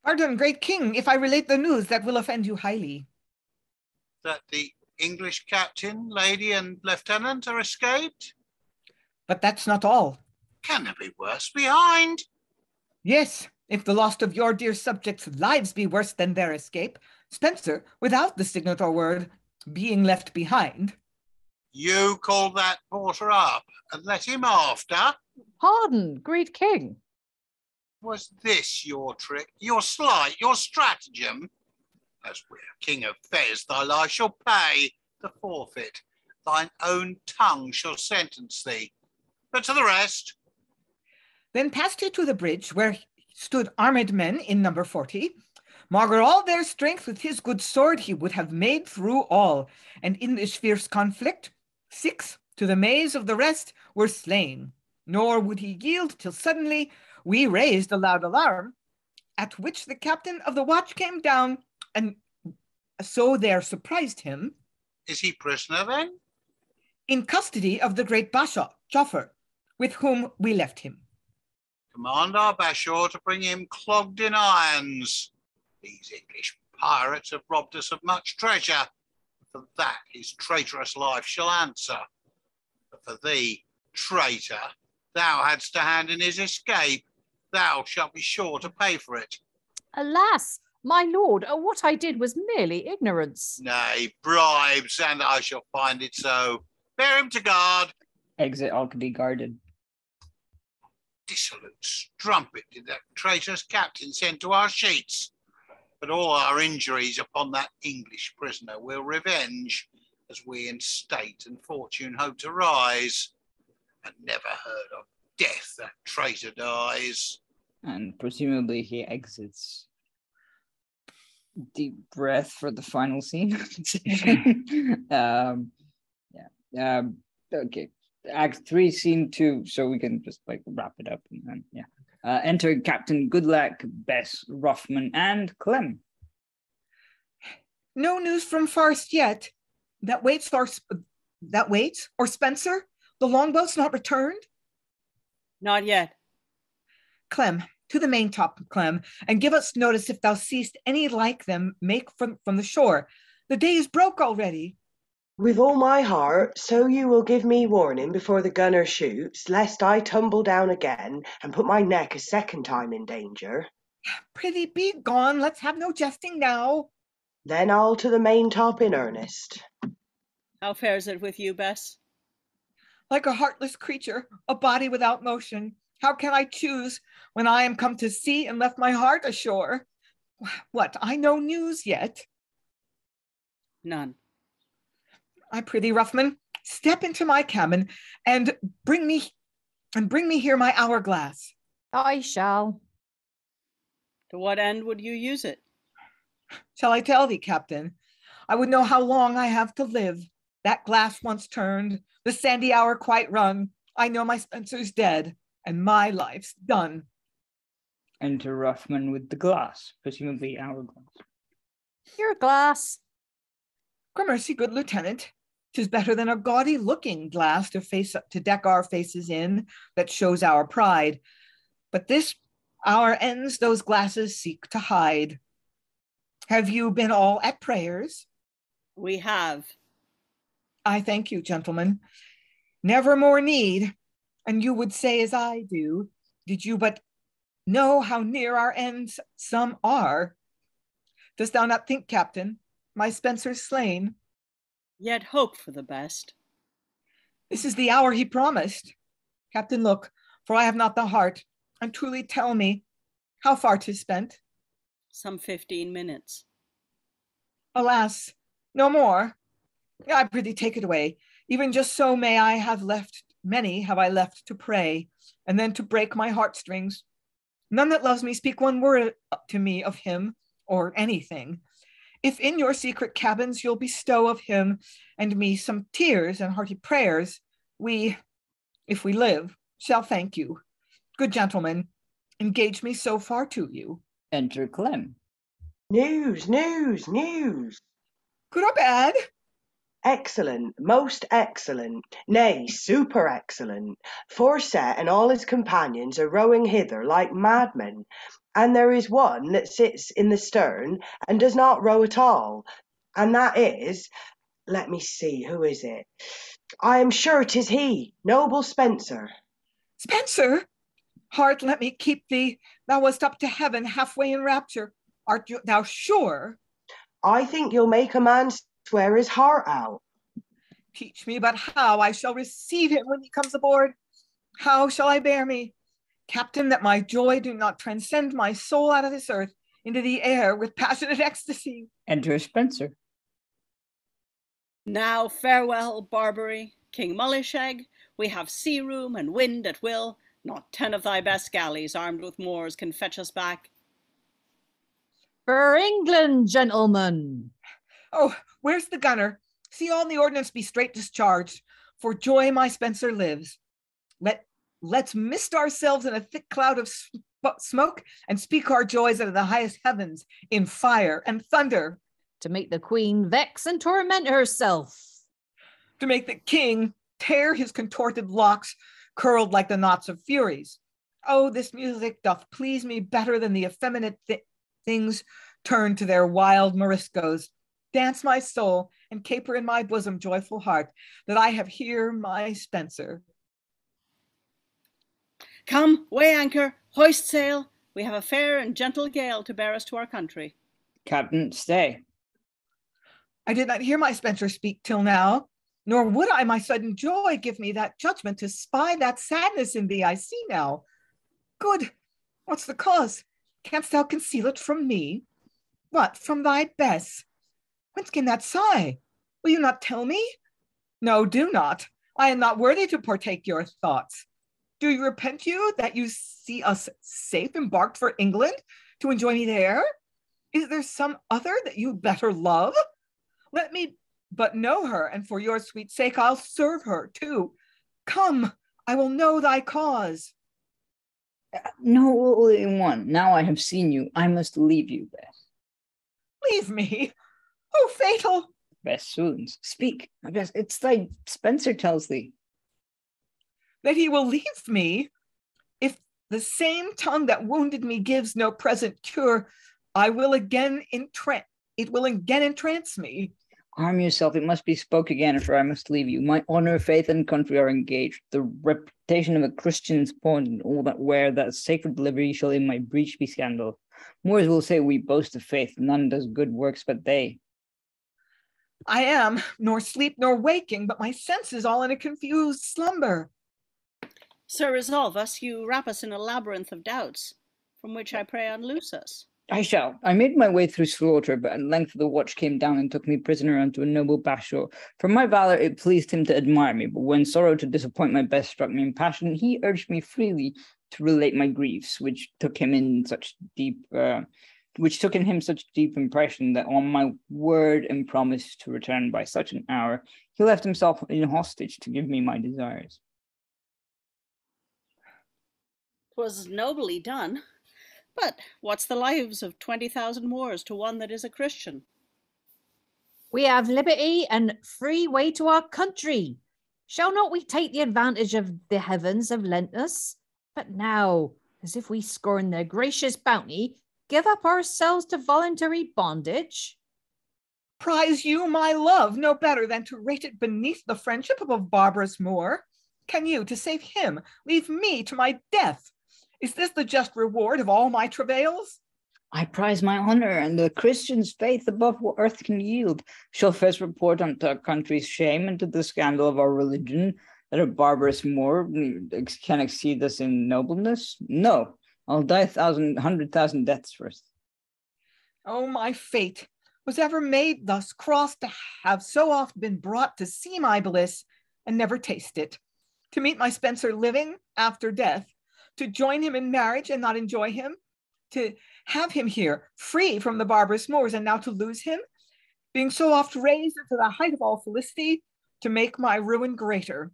Pardon, great king, if I relate the news that will offend you highly. That the English captain, lady, and lieutenant are escaped? But that's not all. Can there be worse behind? Yes, if the loss of your dear subjects' lives be worse than their escape, Spencer, without the signet or word, being left behind. You called that porter up and let him after? Pardon, great king. Was this your trick, your sleight, your stratagem? As we're king of Fez, thy life shall pay the forfeit. Thine own tongue shall sentence thee. But to the rest. Then passed he to the bridge where stood armed men in number 40. Maugre all their strength with his good sword he would have made through all. And in this fierce conflict, 6 to the maze of the rest were slain. Nor would he yield till suddenly we raised a loud alarm, at which the captain of the watch came down, and so there surprised him. Is he prisoner then? In custody of the great Bashaw, Joffer, with whom we left him. Command our Bashaw to bring him clogged in irons. These English pirates have robbed us of much treasure. For that his traitorous life shall answer. But for thee, traitor, thou hadst a hand in his escape. Thou shalt be sure to pay for it. Alas, my lord, what I did was merely ignorance. Nay, bribes, and I shall find it so. Bear him to guard. Exit Alcade guarded. Dissolute strumpet did that traitorous captain send to our sheets. But all our injuries upon that English prisoner we'll revenge, as we in state and fortune hope to rise. And never heard of death that traitor dies. And presumably he exits. Deep breath for the final scene. Okay. Act 3, Scene 2, so we can just like wrap it up and then enter Captain Goodlack, Bess, Roughman, and Clem. No news from Forest yet. That waits, or Spencer? The longboat's not returned? Not yet. Clem, To the main top, Clem, and give us notice if thou seest any like them make from the shore. The day is broke already. With all my heart, so you will give me warning before the gunner shoots, lest I tumble down again and put my neck a second time in danger. Prithee, be gone. Let's have no jesting now. Then I'll to the main top in earnest. How fares it with you, Bess? Like a heartless creature, a body without motion, how can I choose when I am come to sea and left my heart ashore? What, I no news yet? None. I prithee, Roughman, step into my cabin and bring me here my hourglass. I shall. To what end would you use it? Shall I tell thee, Captain? I would know how long I have to live. That glass once turned, the sandy hour quite run. I know my Spencer's dead, and my life's done. Enter Roughman with the glass, presumably hourglass. Your glass. Gramercy, good lieutenant. 'Tis better than a gaudy looking glass to deck our faces in, that shows our pride. But this our ends those glasses seek to hide. Have you been all at prayers? We have. I thank you, gentlemen. Never more need, and you would say as I do, did you but know how near our ends some are. Dost thou not think, Captain, my Spencer's slain? Yet hope for the best. This is the hour he promised. Captain, look, for I have not the heart, and truly tell me how far 'tis spent. Some 15 minutes. Alas, no more. I prithee take it away. Even just so may I have left, many have I left to pray, and then to break my heartstrings. None that loves me speak one word to me of him, or anything. If in your secret cabins you'll bestow of him and me some tears and hearty prayers, we, if we live, shall thank you. Good gentlemen, engage me so far to you. Enter Clem. News, news, news. Good or bad? Excellent, most excellent, nay, super excellent. Forset and all his companions are rowing hither like madmen, and there is one that sits in the stern and does not row at all, and that is, let me see, who is it? I am sure 'tis he, noble Spencer. Spencer, heart, let me keep thee. Thou wast up to heaven halfway in rapture. Art thou sure? I think you'll make a man swear his heart out. Teach me but how I shall receive him when he comes aboard. How shall I bear me? Captain, that my joy do not transcend my soul out of this earth into the air with passionate ecstasy. Enter Spencer. Now farewell, Barbary, King Mullishag. We have sea room and wind at will. Not 10 of thy best galleys armed with Moors can fetch us back. For England, gentlemen. Oh, where's the gunner? See all the ordnance be straight discharged. For joy my Spencer lives. Let's mist ourselves in a thick cloud of smoke and speak our joys out of the highest heavens in fire and thunder. To make the queen vex and torment herself. To make the king tear his contorted locks, curled like the knots of furies. Oh, this music doth please me better than the effeminate things turned to their wild moriscos. Dance my soul and caper in my bosom joyful heart, that I have here my Spencer. Come, weigh anchor, hoist sail. We have a fair and gentle gale to bear us to our country. Captain, stay. I did not hear my Spencer speak till now, nor would I my sudden joy give me that judgment to spy that sadness in thee I see now. Good, what's the cause? Canst thou conceal it from me? What, from thy Bess? Whence came that sigh? Will you not tell me? No, do not. I am not worthy to partake your thoughts. Do you repent you that you see us safe embarked for England to enjoy me there? Is there some other that you better love? Let me but know her, and for your sweet sake I'll serve her too. Come, I will know thy cause. No, only one. Now I have seen you. I must leave you, Bess. Leave me? Oh, fatal! Bess swoons. Speak, Bess. It's thy Spencer tells thee. That he will leave me? The same tongue that wounded me gives no present cure. It will again entrance me. Arm yourself, it must be spoke again, for I must leave you. My honor, faith, and country are engaged. The reputation of a Christian's pawn, and all that wear that sacred liberty shall in my breach be scandal. Moors will say we boast of faith, none does good works but they. I am nor sleep nor waking, but my senses all in a confused slumber. Sir, resolve us, you wrap us in a labyrinth of doubts, from which I pray unloose us. I shall. I made my way through slaughter, but at length the watch came down and took me prisoner unto a noble bashaw. For my valor it pleased him to admire me, but when sorrow to disappoint my best struck me in passion, he urged me freely to relate my griefs, which took in him such deep impression that on my word and promise to return by such an hour, he left himself in hostage to give me my desires. 'Twas nobly done. But what's the lives of 20,000 Moors to one that is a Christian? We have liberty and free way to our country. Shall not we take the advantage of the heavens have lent us? But now, as if we scorn their gracious bounty, give up ourselves to voluntary bondage? Prize you my love no better than to rate it beneath the friendship of a barbarous Moor? Can you, to save him, leave me to my death? Is this the just reward of all my travails? I prize my honor and the Christian's faith above what earth can yield. Shall first report unto our country's shame and to the scandal of our religion that a barbarous Moor can exceed us in nobleness? No, I'll die 100,000 deaths first. Oh, my fate! Was ever maid thus cross to have so oft been brought to see my bliss and never taste it? To meet my Spencer living after death, to join him in marriage and not enjoy him, to have him here free from the barbarous Moors and now to lose him, being so oft raised to the height of all felicity, to make my ruin greater.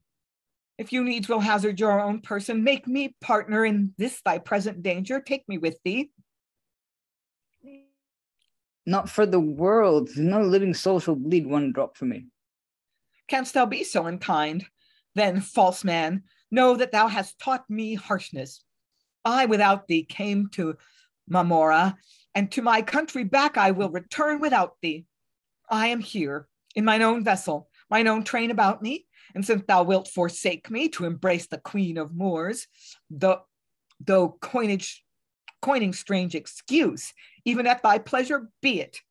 If you needs will hazard your own person, make me partner in this thy present danger, take me with thee. Not for the world, no living soul shall bleed one drop for me. Canst thou be so unkind? Then, false man, know that thou hast taught me harshness. I without thee came to Marmora, and to my country back I will return without thee. I am here, in mine own vessel, mine own train about me, and since thou wilt forsake me to embrace the Queen of Moors, though coining strange excuse, even at thy pleasure be it.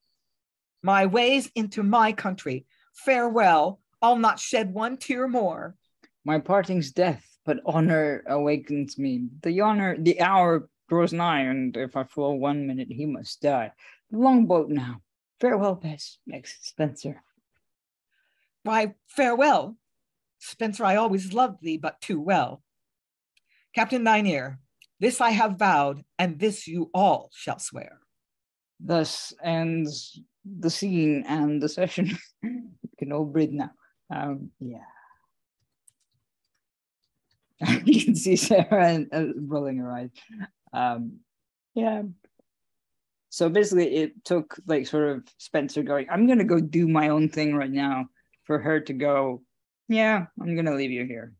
My ways into my country, farewell, I'll not shed one tear more. My parting's death, but honor awakens me. The hour draws nigh, and if I fall 1 minute, he must die. The longboat now. Farewell, Bess, next Spencer. Why, farewell. Spencer, I always loved thee but too well. Captain thine ear, this I have vowed, and this you all shall swear. Thus ends the scene and the session. You can all breathe now. Yeah. You can see Sarah rolling her eyes. Yeah. So basically it took like sort of Spencer going, I'm going to go do my own thing right now, for her to go, yeah, I'm going to leave you here.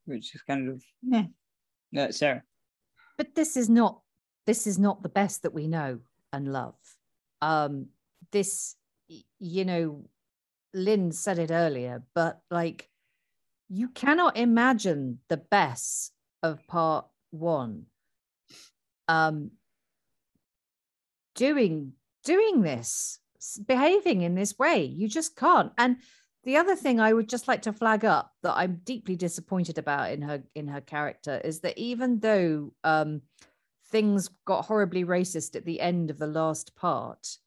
Which is kind of, Sarah. But this is not the Bess that we know and love. This, Lynn said it earlier, but like, you cannot imagine the Bess of part 1 doing this, behaving in this way. You just can't. And the other thing I would just like to flag up that I'm deeply disappointed about in her character is that even though things got horribly racist at the end of the last part,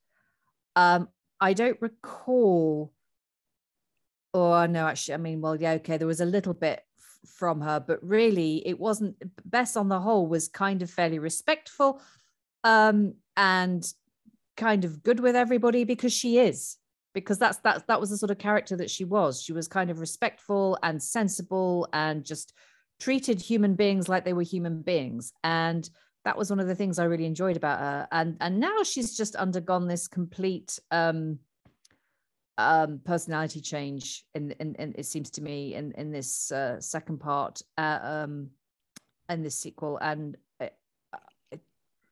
I don't recall. Oh, no, actually, I mean, well, yeah, okay, there was a little bit from her, but really it wasn't. Bess on the whole was kind of fairly respectful and kind of good with everybody because she is. Because that was the sort of character that she was. She was kind of respectful and sensible and just treated human beings like they were human beings. And that was one of the things I really enjoyed about her. And now she's just undergone this complete personality change in it seems to me in this second part. this sequel, and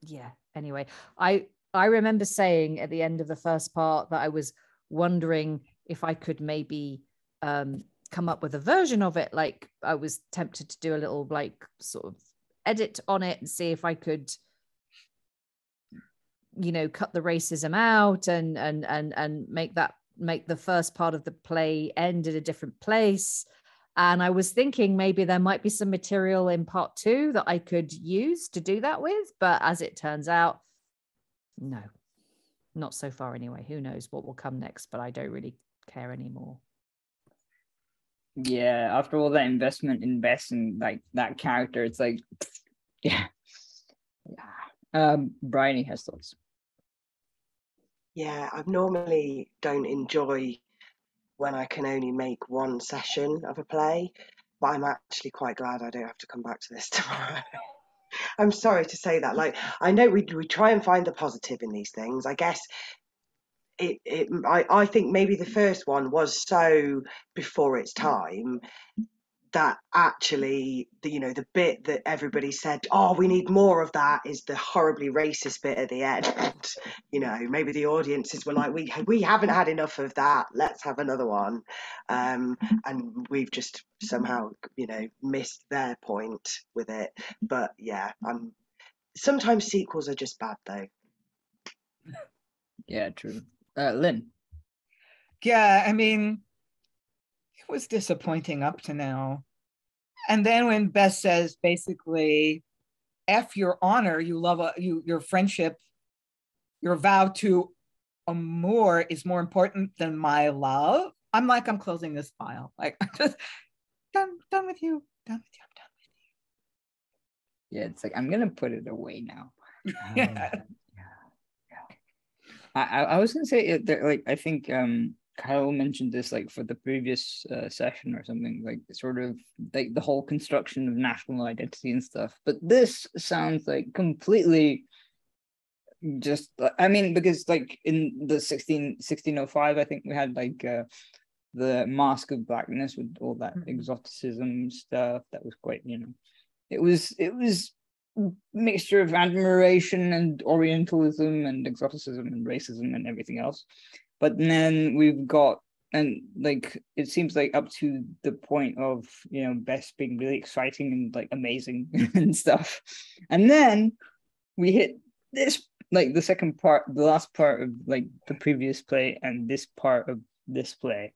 yeah. Anyway, I remember saying at the end of the first part that I was wondering if I could maybe come up with a version of it. Like I was tempted to do a little like sort of edit on it and see if I could, you know, cut the racism out and make the first part of the play end at a different place. And I was thinking maybe there might be some material in part 2 that I could use to do that with. But as it turns out, no, not so far anyway. Who knows what will come next, but I don't really care anymore. Yeah, after all that investment in Bess and like that character, it's like, yeah. Briony has thoughts. Yeah, I normally don't enjoy when I can only make one session of a play, but I'm actually quite glad I don't have to come back to this tomorrow. I'm sorry to say that. Like, I know we try and find the positive in these things. I guess I think maybe the first one was so before its time that actually the bit that everybody said, oh, we need more of that, is the horribly racist bit at the end. Maybe the audiences were like, we haven't had enough of that, let's have another one. And we've just somehow missed their point with it. But yeah, sometimes sequels are just bad though. Yeah, true. Lynn. Yeah, I mean, it was disappointing up to now. And then when Bess says basically, F your honor, you love your friendship, your vow to amour is more important than my love. I'm like, I'm closing this file. Like, I'm just done with you. I'm done with you. Yeah, it's like, I'm gonna put it away now. Yeah. I was gonna say like, I think Kyle mentioned this like for the previous session or something, like sort of like the whole construction of national identity and stuff. But this sounds like completely just, I mean, because like in the 1605, I think we had like the Mask of Blackness with all that exoticism stuff. That was quite, it was mixture of admiration and Orientalism and exoticism and racism and everything else. But then we've got, and like it seems like up to the point of Bess being really exciting and like amazing and stuff, and then we hit this, like the second part, the last part of like the previous play and this part of this play.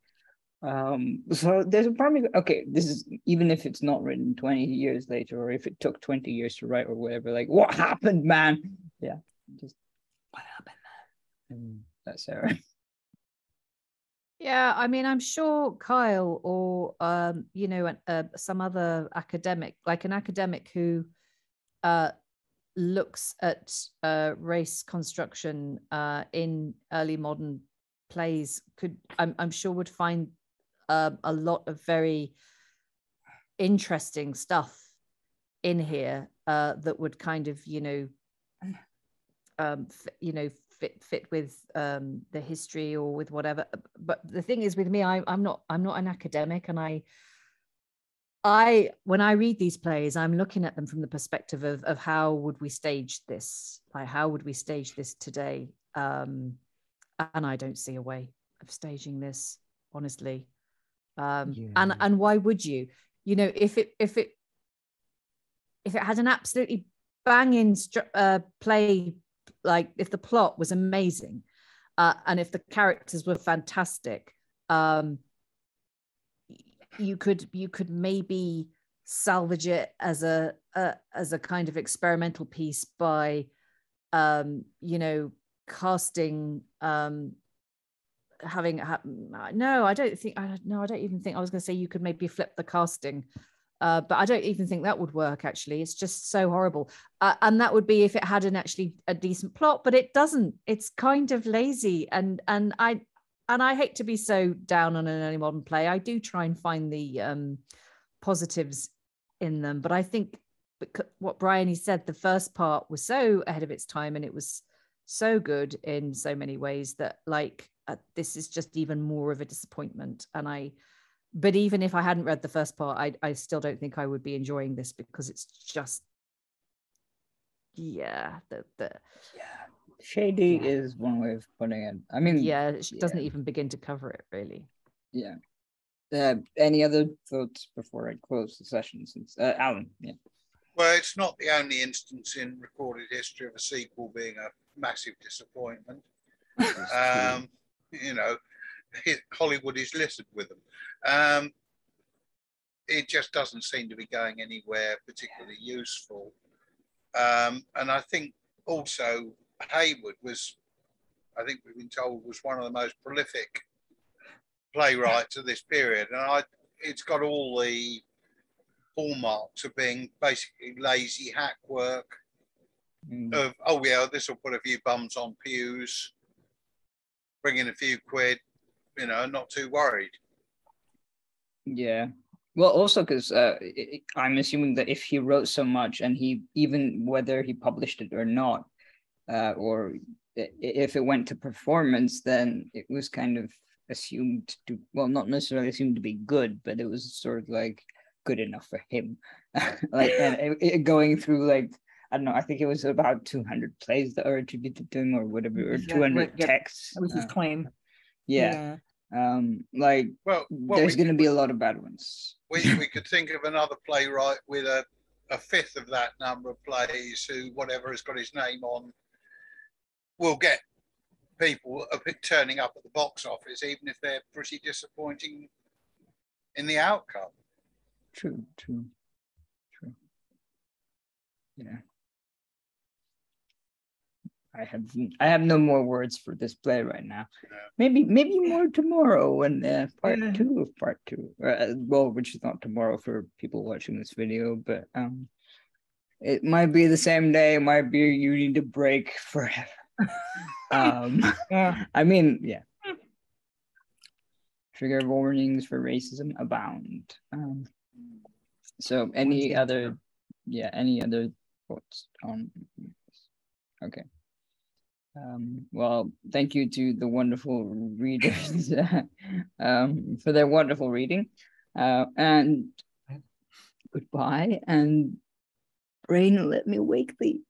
So there's a problem. Okay, this is, even if it's not written 20 years later, or if it took 20 years to write or whatever, like what happened, man? Yeah, just what happened, man? That's Sarah. Yeah, I mean, I'm sure Kyle or some other academic, like an academic who looks at race construction in early modern plays I'm sure would find a lot of very interesting stuff in here that would kind of fit with the history or with whatever. But the thing is with me, I'm not an academic, and I when I read these plays, I'm looking at them from the perspective of how would we stage this, like how would we stage this today, and I don't see a way of staging this, honestly. And why would you? If it had an absolutely banging play, like if the plot was amazing, and if the characters were fantastic, you could maybe salvage it as a kind of experimental piece by casting I don't even think I was going to say you could maybe flip the casting, but I don't even think that would work, actually. It's just so horrible, and that would be if it had a decent plot, but it doesn't. It's kind of lazy, and I hate to be so down on an early modern play. I do try and find the positives in them, but I think what Briony said, the first part was so ahead of its time, and it was so good in so many ways that this is just even more of a disappointment. And But even if I hadn't read the first part, I still don't think I would be enjoying this, because it's just, shady is one way of putting it. I mean, it doesn't even begin to cover it, really. Yeah. Any other thoughts before I close the session? Since Alan, yeah. Well, it's not the only instance in recorded history of a sequel being a massive disappointment. You know, Hollywood is littered with them. It just doesn't seem to be going anywhere particularly useful. And I think also Heywood was, I think we've been told, was one of the most prolific playwrights of this period. And it's got all the hallmarks of being basically lazy hack work of, oh yeah, this will put a few bums on pews, bring in a few quid, you know, not too worried. Yeah. Well, also because I'm assuming that if he wrote so much, and he, even whether he published it or not, or if it went to performance, then it was kind of assumed to, well, not necessarily assumed to be good, but it was sort of like good enough for him. Like, and it going through, like, I don't know, I think it was about 200 plays that are attributed to him, or whatever, or 200 texts. That was his claim. Yeah. Like, well, there's going to be a lot of bad ones. We could think of another playwright with a fifth of that number of plays, who, whatever has got his name on, will get people turning up at the box office, even if they're pretty disappointing in the outcome. True. Yeah. I have no more words for this play right now. Yeah. Maybe more tomorrow when part two of part two. Well, which is not tomorrow for people watching this video, but it might be the same day. It might be you need a break forever. I mean, yeah. Trigger warnings for racism abound. So any other thoughts on this? Okay. Well, thank you to the wonderful readers for their wonderful reading, and goodbye, and Brain, let me wake thee.